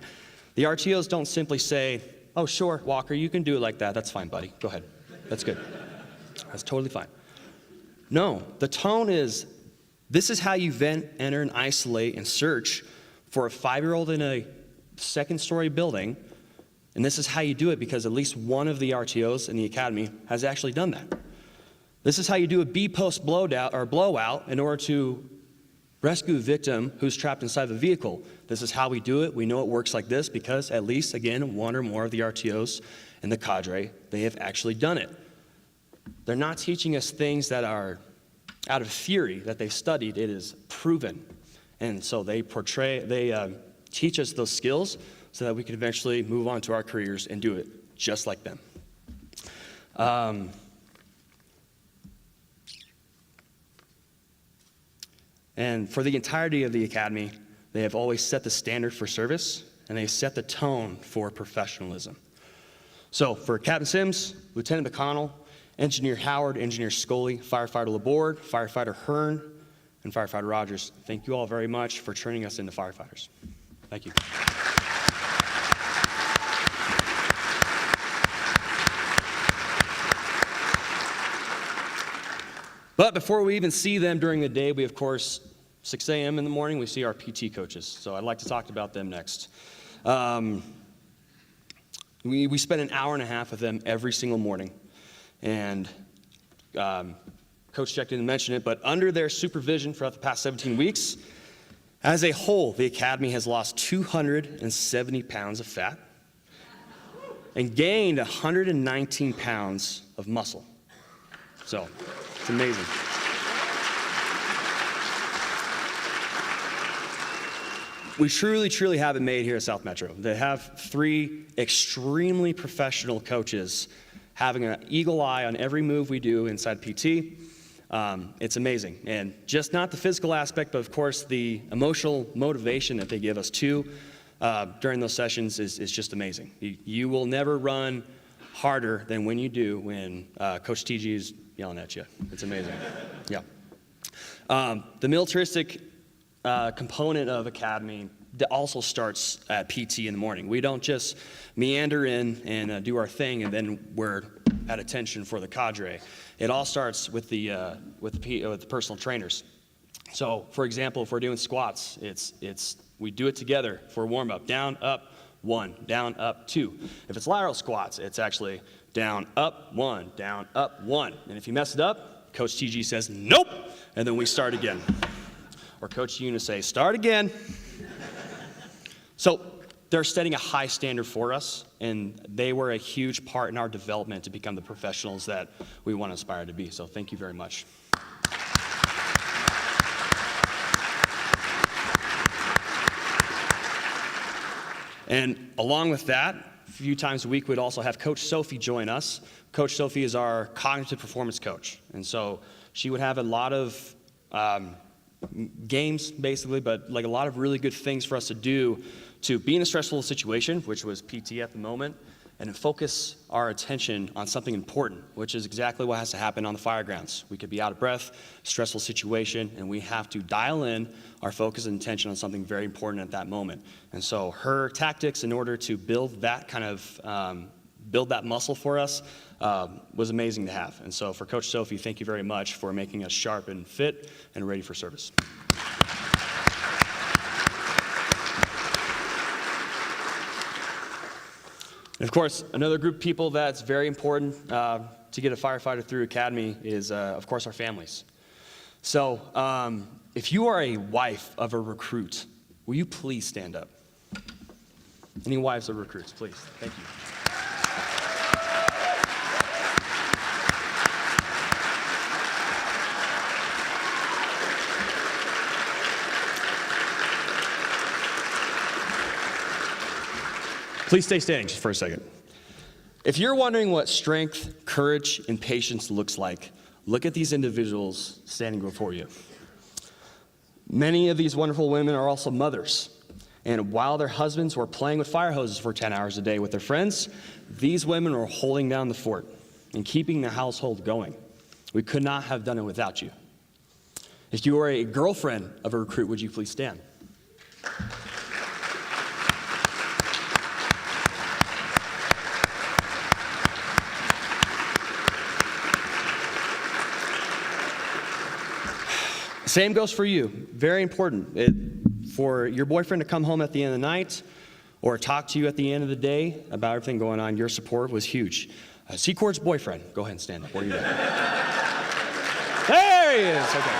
The RTOs don't simply say, "Oh, sure, Walker, you can do it like that. That's fine, buddy. Go ahead. That's good. That's totally fine." No, the tone is, this is how you vent, enter, and isolate and search for a 5-year-old in a second-story building, and this is how you do it because at least one of the RTOs in the academy has actually done that. This is how you do a B-post blowout in order to rescue a victim who's trapped inside the vehicle. This is how we do it. We know it works like this because at least, again, one or more of the RTOs in the cadre, they have actually done it. They're not teaching us things that are out of theory that they've studied. It is proven. And so they teach us those skills so that we can eventually move on to our careers and do it just like them. And for the entirety of the academy, they have always set the standard for service, and they set the tone for professionalism. So for Captain Sims, Lieutenant McConnell, Engineer Howard, Engineer Scully, Firefighter Laborde, Firefighter Hearn, and Firefighter Rogers, thank you all very much for turning us into firefighters. Thank you. But before we even see them during the day, we, of course, 6 a.m. in the morning, we see our PT coaches. So I'd like to talk about them next. We spend an hour and a half with them every single morning. And Coach Jack didn't mention it, but under their supervision throughout the past 17 weeks, as a whole, the academy has lost 270 pounds of fat and gained 119 pounds of muscle. So it's amazing. We truly have it made here at South Metro. They have 3 extremely professional coaches having an eagle eye on every move we do inside PT. It's amazing. And just not the physical aspect, but of course the emotional motivation that they give us too during those sessions is just amazing. You will never run harder than when you do when Coach TG is yelling at you. It's amazing. Yeah. The militaristic component of Academy also starts at PT in the morning. We don't just meander in and do our thing and then we're at attention for the cadre. It all starts with the personal trainers. So, for example, if we're doing squats, we do it together for warm up. Down, up, 1, down, up, 2. If it's lateral squats, it's actually down, up, 1, down, up, 1. And if you mess it up, Coach TG says, nope, and then we start again. Or Coach Yuna say, start again. So they're setting a high standard for us, and they were a huge part in our development to become the professionals that we want to aspire to be. So thank you very much. And along with that, a few times a week, we'd also have Coach Sophie join us. Coach Sophie is our cognitive performance coach. And so she would have a lot of games, basically, but like a lot of really good things for us to do to be in a stressful situation, which was PT at the moment, and to focus our attention on something important, which is exactly what has to happen on the fire grounds. We could be out of breath, stressful situation, and we have to dial in our focus and attention on something very important at that moment. And so her tactics in order to build that kind of, build that muscle for us was amazing to have. And so for Coach Sophie, thank you very much for making us sharp and fit and ready for service. And of course, another group of people that's very important to get a firefighter through Academy is, of course, our families. So if you are a wife of a recruit, will you please stand up? Any wives of recruits, please. Thank you. Please stay standing just for a second. If you're wondering what strength, courage, and patience looks like, look at these individuals standing before you. Many of these wonderful women are also mothers. And while their husbands were playing with fire hoses for 10 hours a day with their friends, these women were holding down the fort and keeping the household going. We could not have done it without you. If you are a girlfriend of a recruit, would you please stand? Same goes for you. Very important. For your boyfriend to come home at the end of the night or talk to you at the end of the day about everything going on, your support was huge. Secord's boyfriend, go ahead and stand up. Where are you at? There he is. Okay.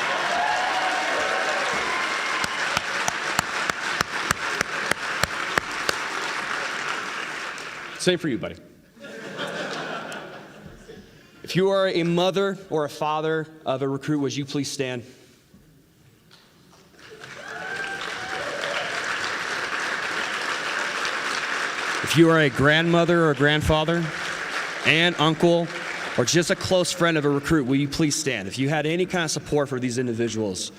Same for you, buddy. If you are a mother or a father of a recruit, would you please stand? If you are a grandmother or grandfather, aunt, uncle, or just a close friend of a recruit, will you please stand? If you had any kind of support for these individuals.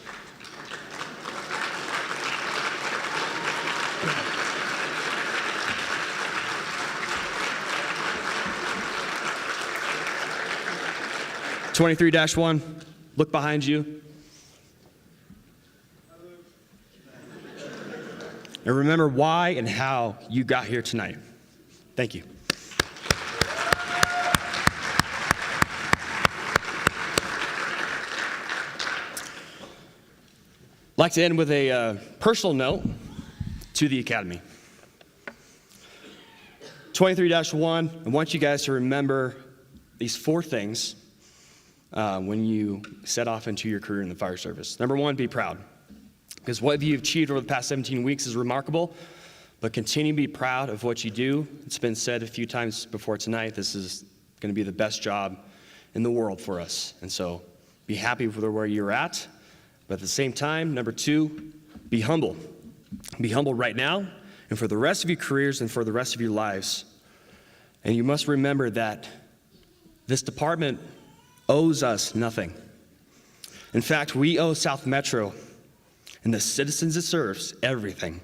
(23-1), look behind you. And remember why and how you got here tonight. Thank you. I'd like to end with a personal note to the Academy. 23-1, I want you guys to remember these 4 things when you set off into your career in the fire service. Number 1, be proud. Because what you've achieved over the past 17 weeks is remarkable, but continue to be proud of what you do. It's been said a few times before tonight, this is going to be the best job in the world for us. And so be happy with where you're at, but at the same time, number 2, be humble. Be humble right now and for the rest of your careers and for the rest of your lives. And you must remember that this department owes us nothing. In fact, we owe South Metro and the citizens it serves everything.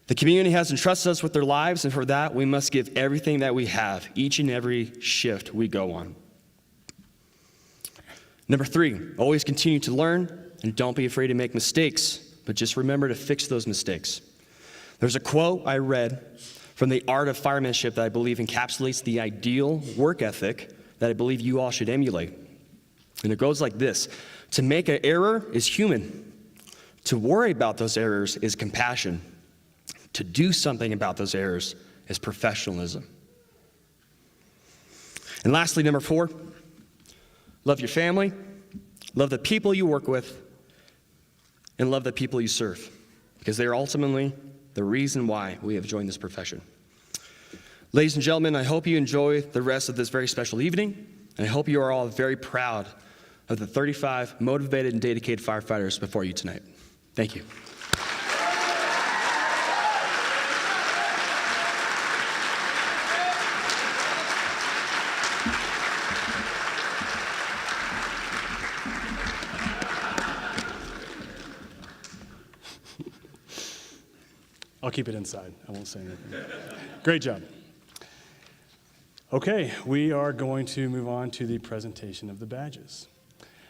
The community has entrusted us with their lives, and for that, we must give everything that we have, each and every shift we go on. Number 3, always continue to learn, and don't be afraid to make mistakes, but just remember to fix those mistakes. There's a quote I read from The Art of Firemanship that I believe encapsulates the ideal work ethic that I believe you all should emulate. And it goes like this: to make an error is human. To worry about those errors is compassion. To do something about those errors is professionalism. And lastly, number 4, love your family, love the people you work with, and love the people you serve, because they are ultimately the reason why we have joined this profession. Ladies and gentlemen, I hope you enjoy the rest of this very special evening, and I hope you are all very proud of the 35 motivated and dedicated firefighters before you tonight. Thank you. I'll keep it inside. I won't say anything. Great job. Okay, we are going to move on to the presentation of the badges.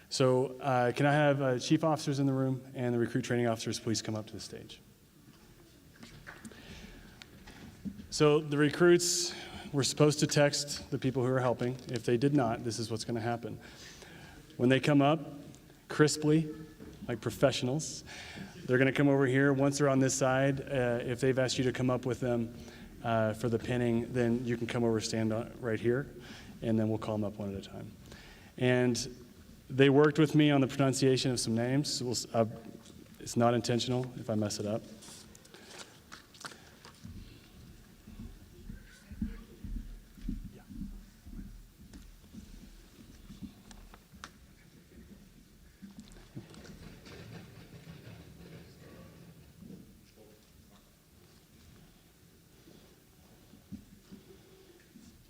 So can I have chief officers in the room and the recruit training officers please come up to the stage. So the recruits were supposed to text the people who are helping. If they did not, this is what's going to happen. When they come up, crisply, like professionals, they're going to come over here. Once they're on this side, if they've asked you to come up with them for the pinning, then you can come over, stand right here, and then we'll call them up one at a time. And they worked with me on the pronunciation of some names. So it's not intentional if I mess it up.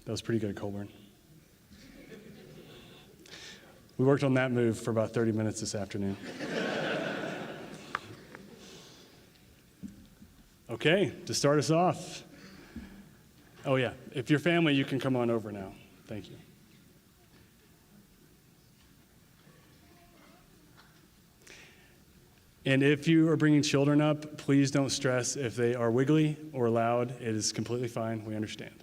That was pretty good, Colburn. We worked on that move for about 30 minutes this afternoon. Okay, to start us off. Oh yeah, if you're family, you can come on over now. Thank you. And if you are bringing children up, please don't stress if they are wiggly or loud. It is completely fine. We understand.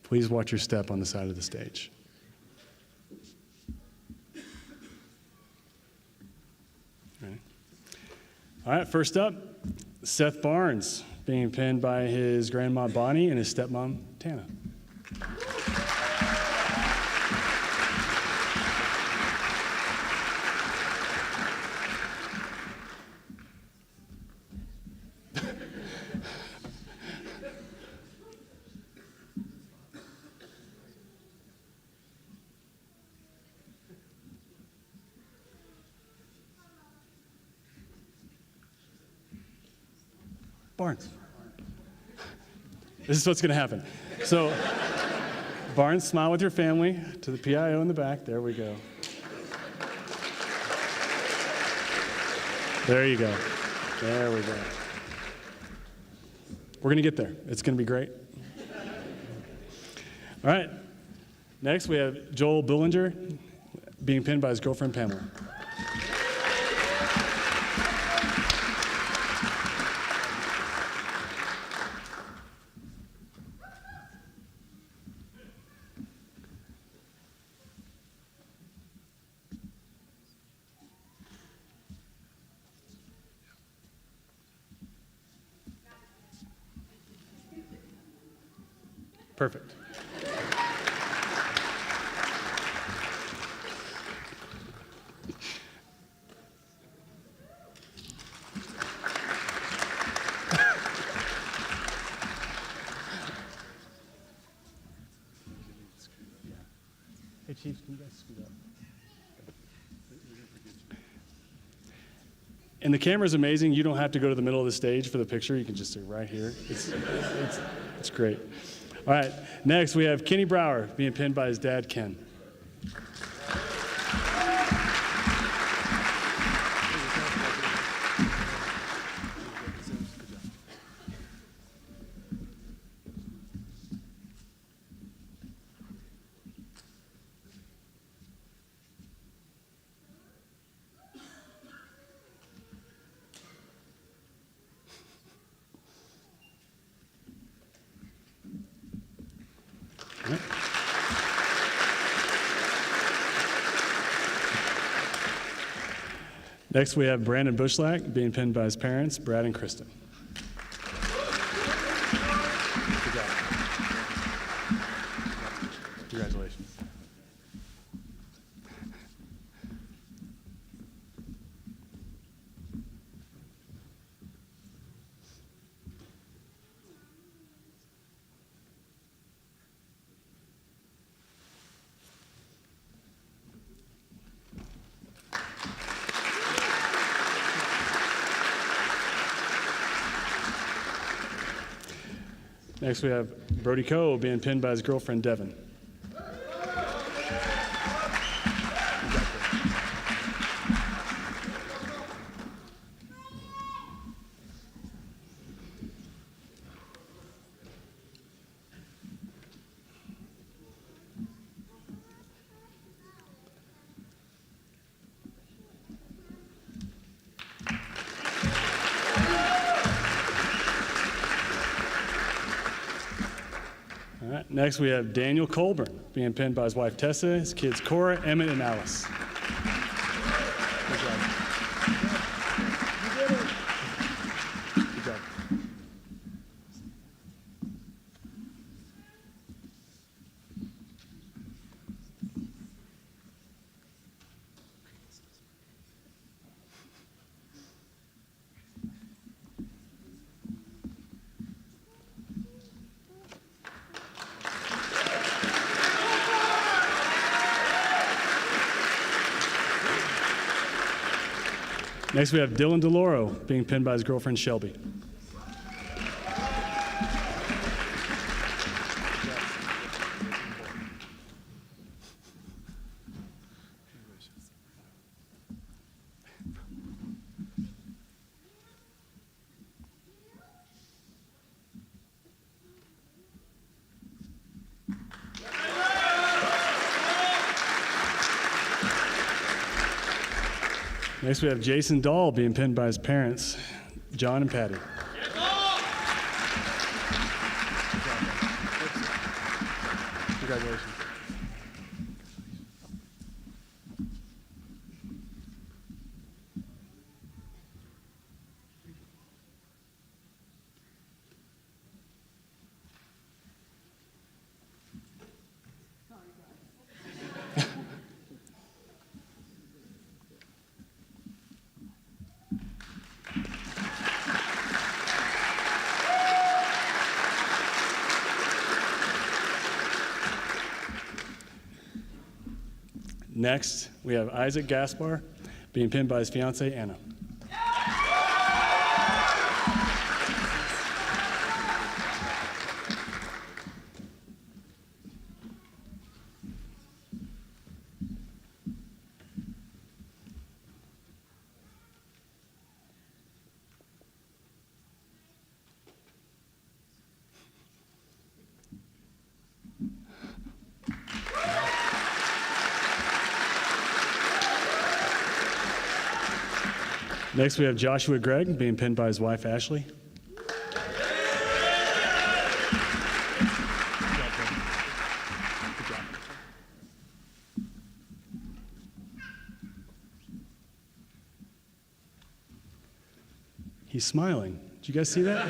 Please watch your step on the side of the stage. All right, first up, Seth Barnes, being pinned by his grandma Bonnie and his stepmom Tana. Barnes. This is what's going to happen. So, Barnes, smile with your family to the PIO in the back. There we go. There you go. There we go. We're going to get there. It's going to be great. All right. Next, we have Joel Billinger being pinned by his girlfriend, Pamela. Perfect. Hey, Chiefs, can you guys scoot up? And the camera's amazing. You don't have to go to the middle of the stage for the picture. You can just sit right here. It's great. All right, next we have Kenny Brower being pinned by his dad, Ken. Next, we have Brandon Bushlack being pinned by his parents, Brad and Kristen. Good job. Congratulations. Next, we have Brody Coe being pinned by his girlfriend, Devin. All right, next we have Daniel Colburn being pinned by his wife Tessa, his kids Cora, Emmett, and Alice. Good job. Good job. Next, we have Dylan DeLauro being pinned by his girlfriend, Shelby. Next, we have Jason Dahl being pinned by his parents, John and Patty. Congratulations. Next, we have Isaac Gaspar being pinned by his fiancee, Anna. Next, we have Joshua Gregg being pinned by his wife, Ashley. He's smiling. Did you guys see that?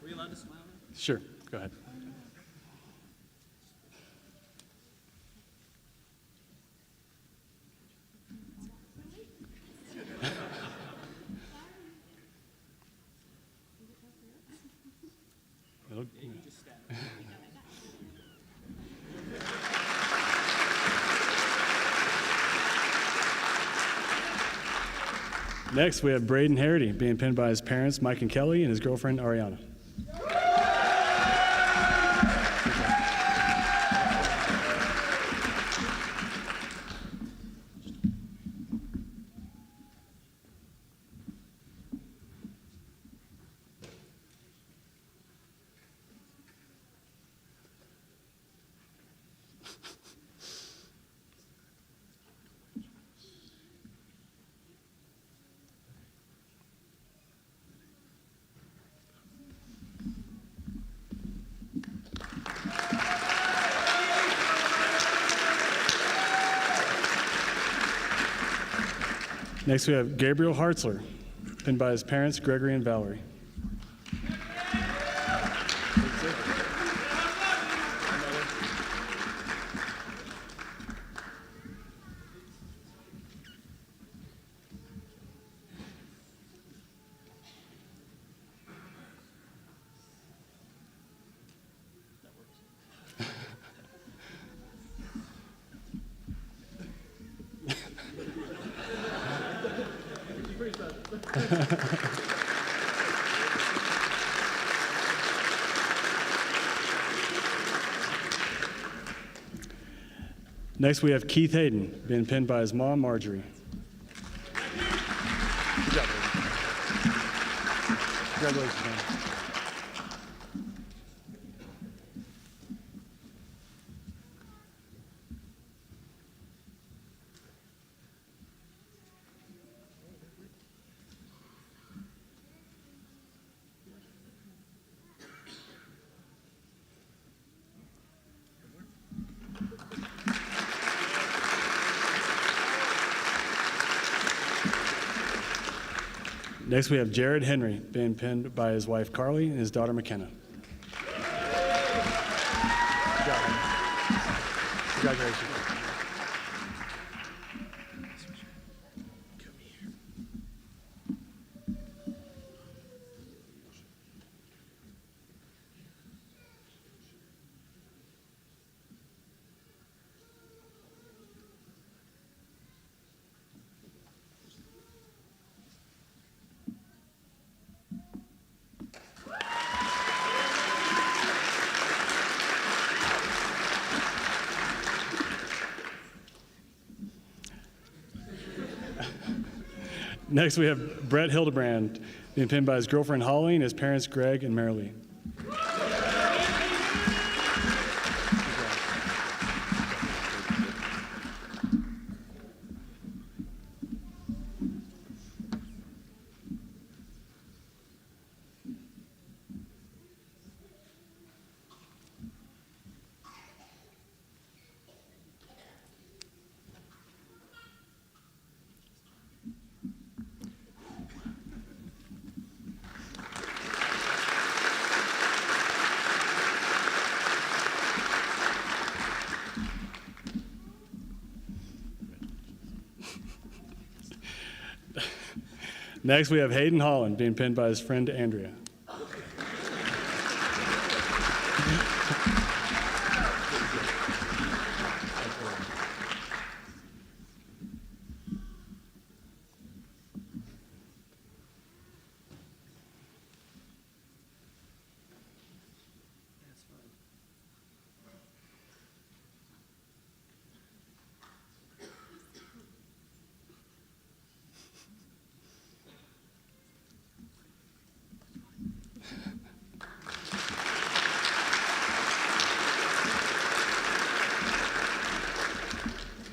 Were you allowed to smile? Sure, go ahead. Next, we have Braden Harity being pinned by his parents, Mike and Kelly, and his girlfriend, Ariana. Next, we have Gabriel Hartzler, pinned by his parents, Gregory and Valerie. Next, we have Keith Hayden, being pinned by his mom, Marjorie. Good job, baby. Congratulations, man. Next, we have Jared Henry, being pinned by his wife, Carly, and his daughter, McKenna. Good job, man. Congratulations. Next, we have Brett Hildebrand, being pinned by his girlfriend, Holly, and his parents, Greg and Marilee. Next, we have Hayden Holland, being pinned by his friend, Andrea.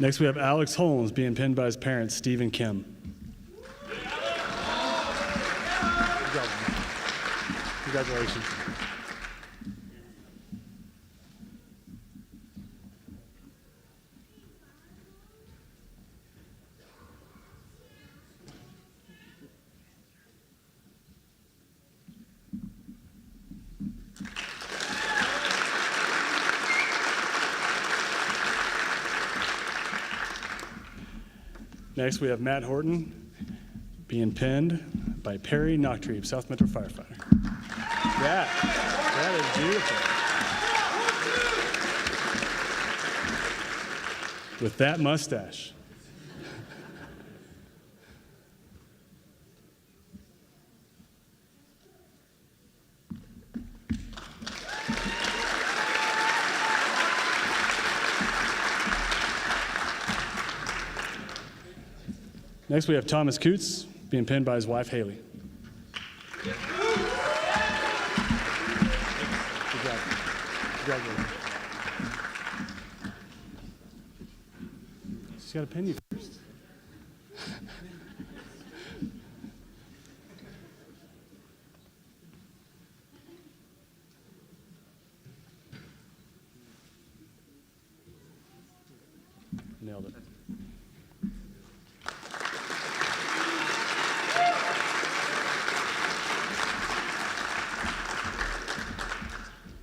Next, we have Alex Holmes, being pinned by his parents, Steve and Kim. Good job, man. Congratulations. Next, we have Matt Horton, being pinned by Perry Knocktree, South Metro firefighter. That is beautiful. With that mustache. Next, we have Thomas Coots being pinned by his wife, Haley. Good job. Congratulations. She's got to pin you first. Nailed it.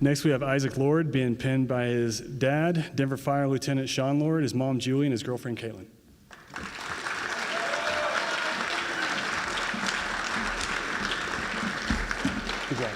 Next, we have Isaac Lord being pinned by his dad, Denver Fire Lieutenant Sean Lord, his mom, Julie, and his girlfriend, Caitlin. Good job.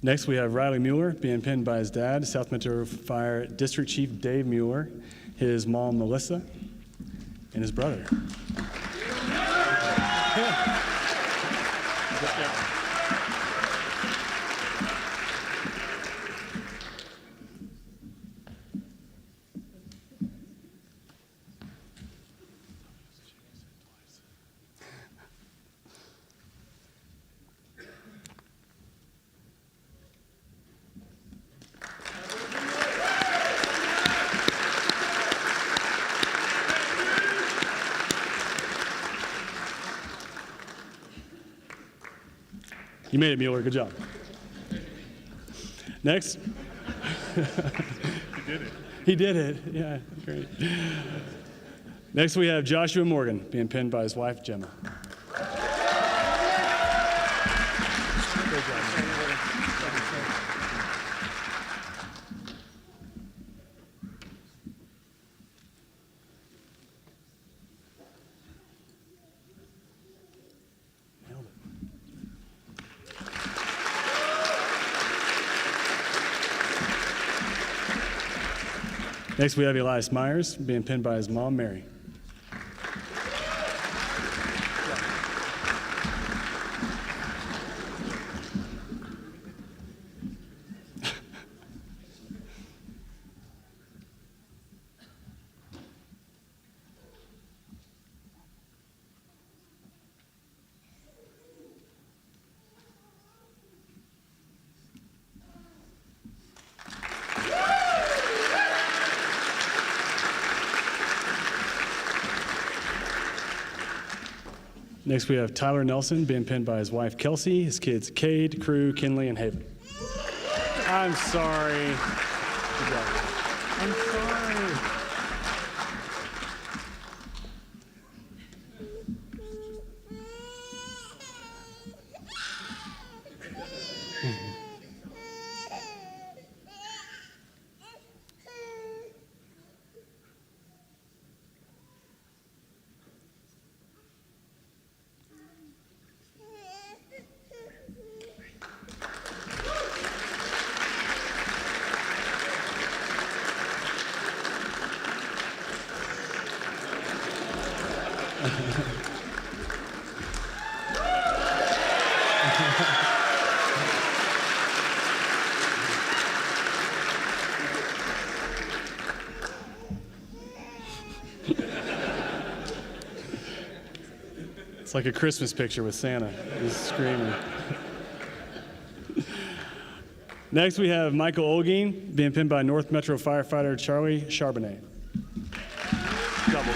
Next, we have Riley Mueller being pinned by his dad, South Metro Fire District Chief Dave Mueller, his mom, Melissa, and his brother. You made it, Mueller. Good job. Next. He did it. He did it. Yeah, great. Next, we have Joshua Morgan being pinned by his wife, Gemma. Great job, man. Nailed it. Next, we have Elias Myers being pinned by his mom, Mary. Next, we have Tyler Nelson being pinned by his wife, Kelsey, his kids, Cade, Crew, Kinley, and Haven. I'm sorry. Good job. I'm sorry. It's like a Christmas picture with Santa. He's screaming. Next, we have Michael Olgeen being pinned by North Metro firefighter Charlie Charbonnet. Double.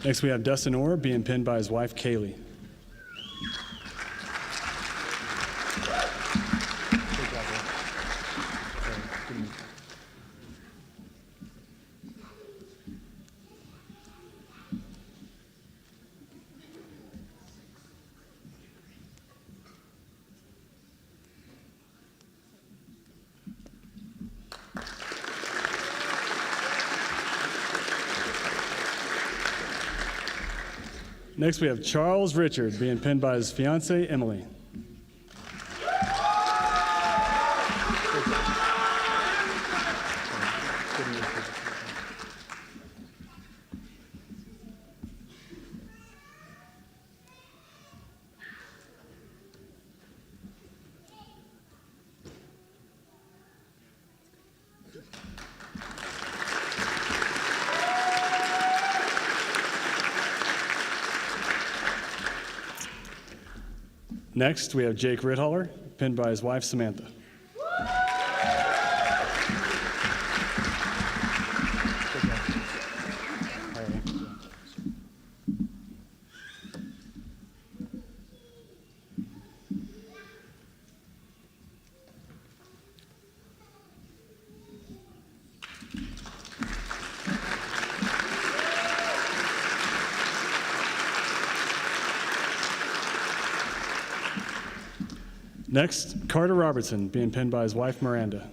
Next, we have Dustin Orr being pinned by his wife, Kaylee. Next, we have Charles Richard being pinned by his fiancee, Emily. Next, we have Jake Ritholler, pinned by his wife, Samantha. Next, Carter Robertson, being pinned by his wife, Miranda.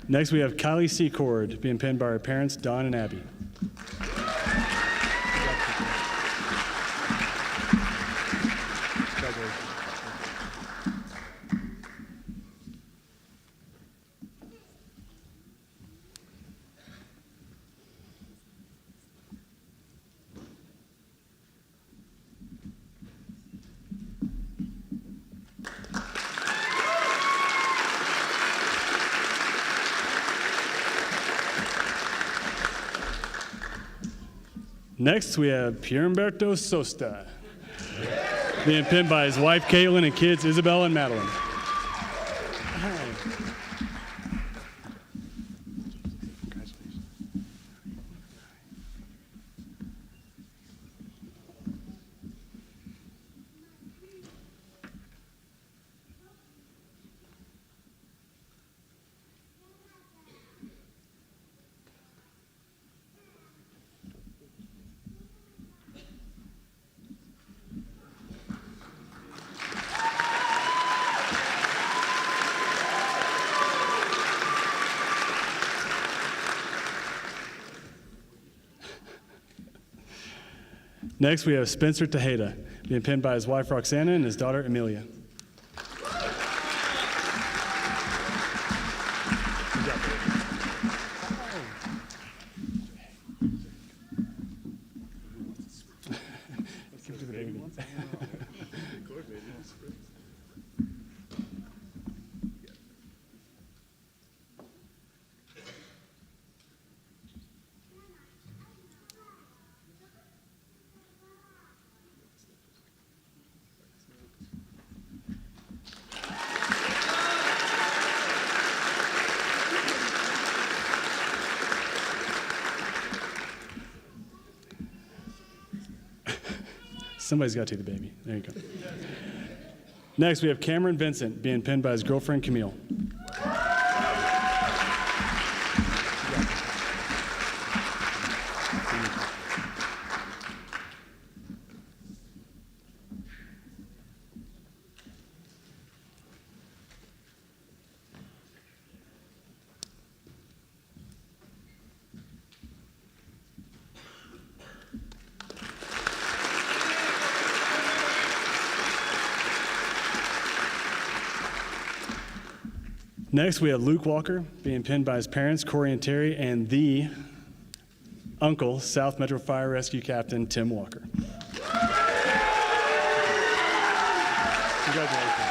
Next, we have Kylie Secord, being pinned by her parents, Don and Abby. Next, we have Pierumberto Sosta, being pinned by his wife, Caitlin, and kids, Isabel and Madeline. Next, we have Spencer Tejeda, being pinned by his wife, Roxana, and his daughter, Amelia. Somebody's got to take the baby. There you go. Next, we have Cameron Vincent, being pinned by his girlfriend, Camille. Next, we have Luke Walker being pinned by his parents, Corey and Terry, and the uncle, South Metro Fire Rescue Captain Tim Walker. Congratulations.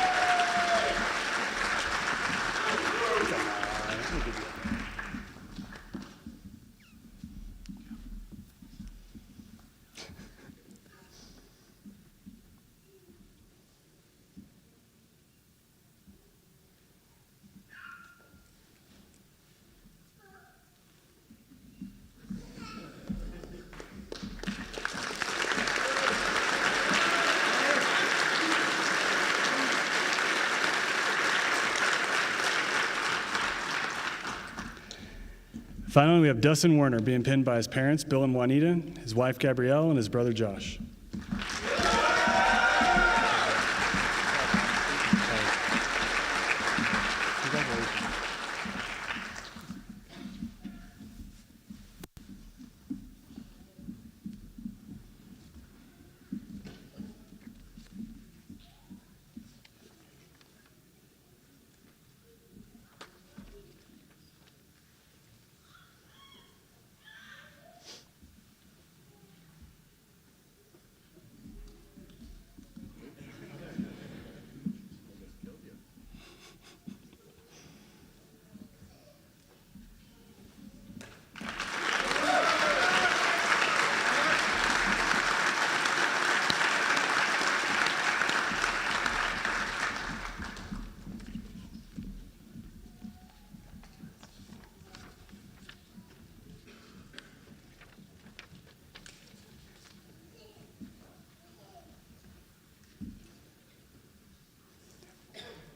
Finally, we have Dustin Werner being pinned by his parents, Bill and Juanita, his wife, Gabrielle, and his brother, Josh.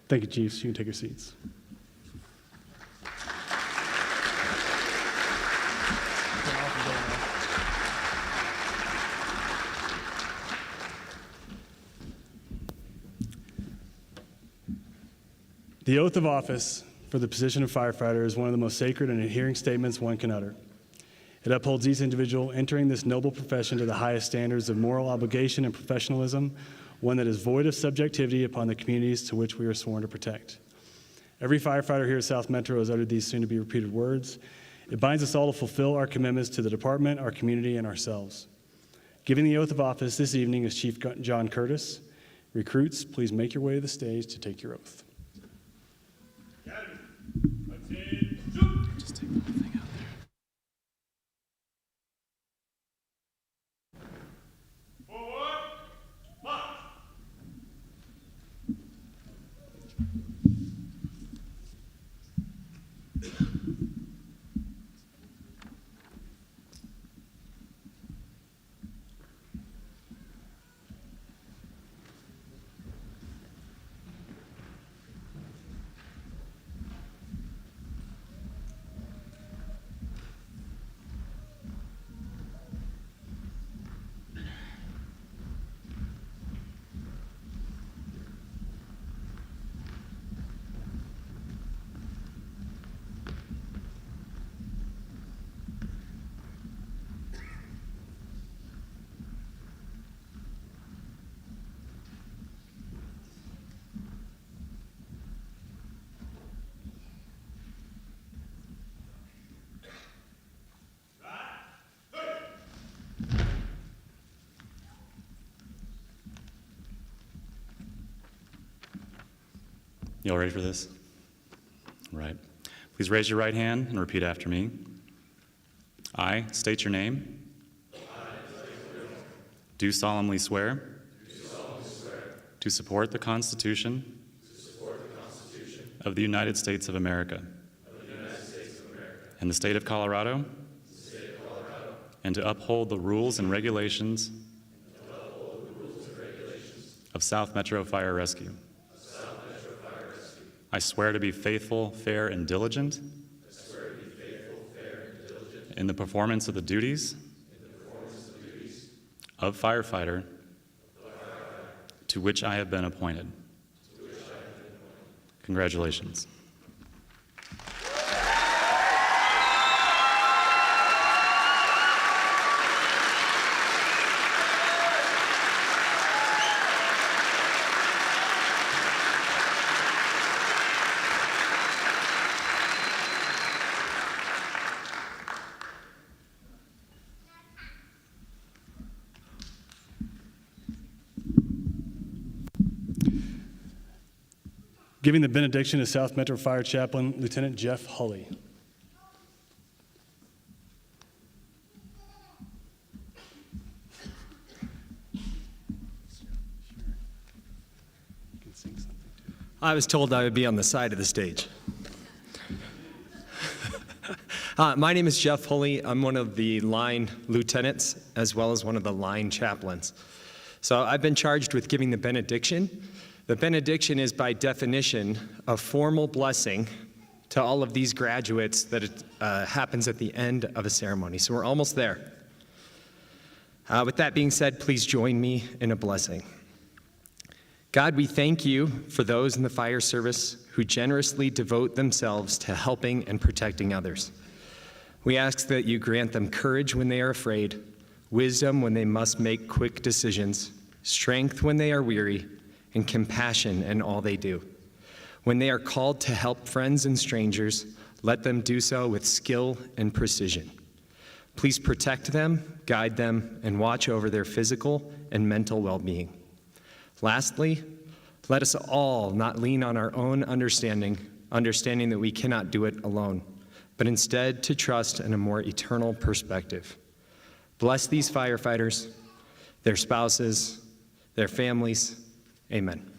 Thank you, Chiefs. You can take your seats. The oath of office for the position of firefighter is one of the most sacred and adhering statements one can utter. It upholds each individual entering this noble profession to the highest standards of moral obligation and professionalism, one that is void of subjectivity upon the communities to which we are sworn to protect. Every firefighter here at South Metro has uttered these soon-to-be repeated words. It binds us all to fulfill our commitments to the department, our community, and ourselves. Giving the oath of office this evening is Chief John Curtis. Recruits, please make your way to the stage to take your oath. Just take the whole thing out there. You all ready for this? All right. Please raise your right hand and repeat after me. I state your name. Do solemnly swear. To support the Constitution. Of the United States of America. And the state of Colorado. And to uphold the rules and regulations. Of South Metro Fire Rescue. I swear to be faithful, fair, and diligent. In the performance of the duties. Of firefighter. To which I have been appointed. Congratulations. Giving the benediction is South Metro Fire Chaplain Lieutenant Jeff Hulley. I was told I would be on the side of the stage. My name is Jeff Hulley. I'm one of the line lieutenants as well as one of the line chaplains. So I've been charged with giving the benediction. The benediction is by definition a formal blessing to all of these graduates that happens at the end of a ceremony. So we're almost there. With that being said, please join me in a blessing. God, we thank you for those in the fire service who generously devote themselves to helping and protecting others. We ask that you grant them courage when they are afraid, wisdom when they must make quick decisions, strength when they are weary, and compassion in all they do. When they are called to help friends and strangers, let them do so with skill and precision. Please protect them, guide them, and watch over their physical and mental well-being. Lastly, let us all not lean on our own understanding that we cannot do it alone, but instead to trust in a more eternal perspective. Bless these firefighters, their spouses, their families. Amen.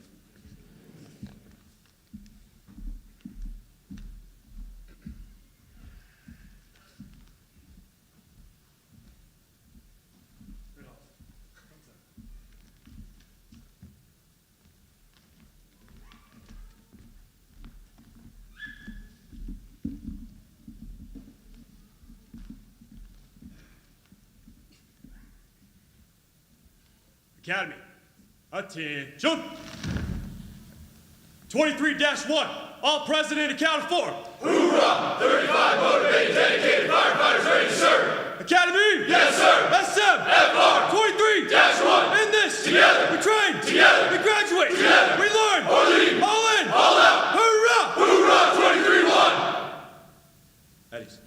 Academy, attention! 23-1, all present and accounted for. Hoorah! 35 motivated, dedicated firefighters ready to serve. Academy! Yes, sir. SM! FR! 23-1. In this! Together! We train! Together! We graduate! Together! We learn! Or lead! All in! All out! Hoorah! Hoorah! 23-1. Eddies.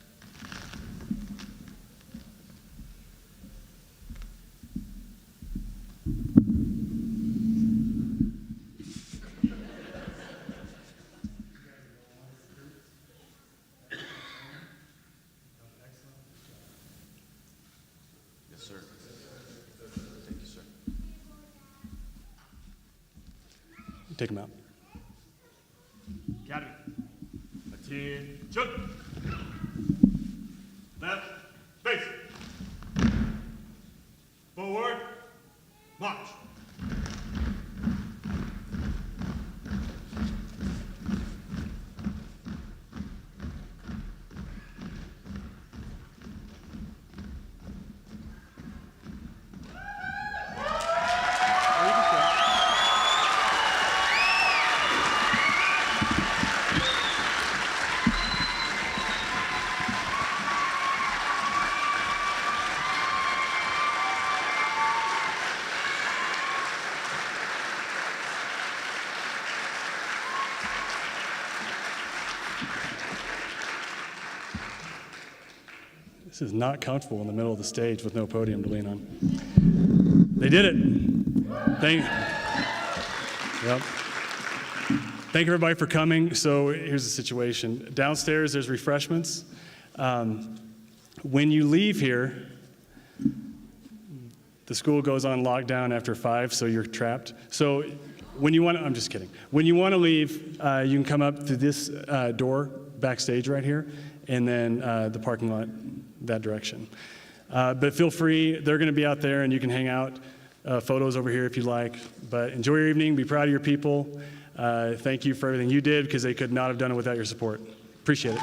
Take them out. Academy, attention. Left, face. Forward, march. This is not comfortable in the middle of the stage with no podium to lean on. They did it. Yep. Thank everybody for coming. So here's the situation. Downstairs, there's refreshments. When you leave here, the school goes on lockdown after 5, so you're trapped. So when you want to, I'm just kidding. When you want to leave, you can come up to this door backstage right here, and then the parking lot that direction. But feel free, they're going to be out there and you can hang out. Photos over here if you like. But enjoy your evening, be proud of your people. Thank you for everything you did because they could not have done it without your support. Appreciate it.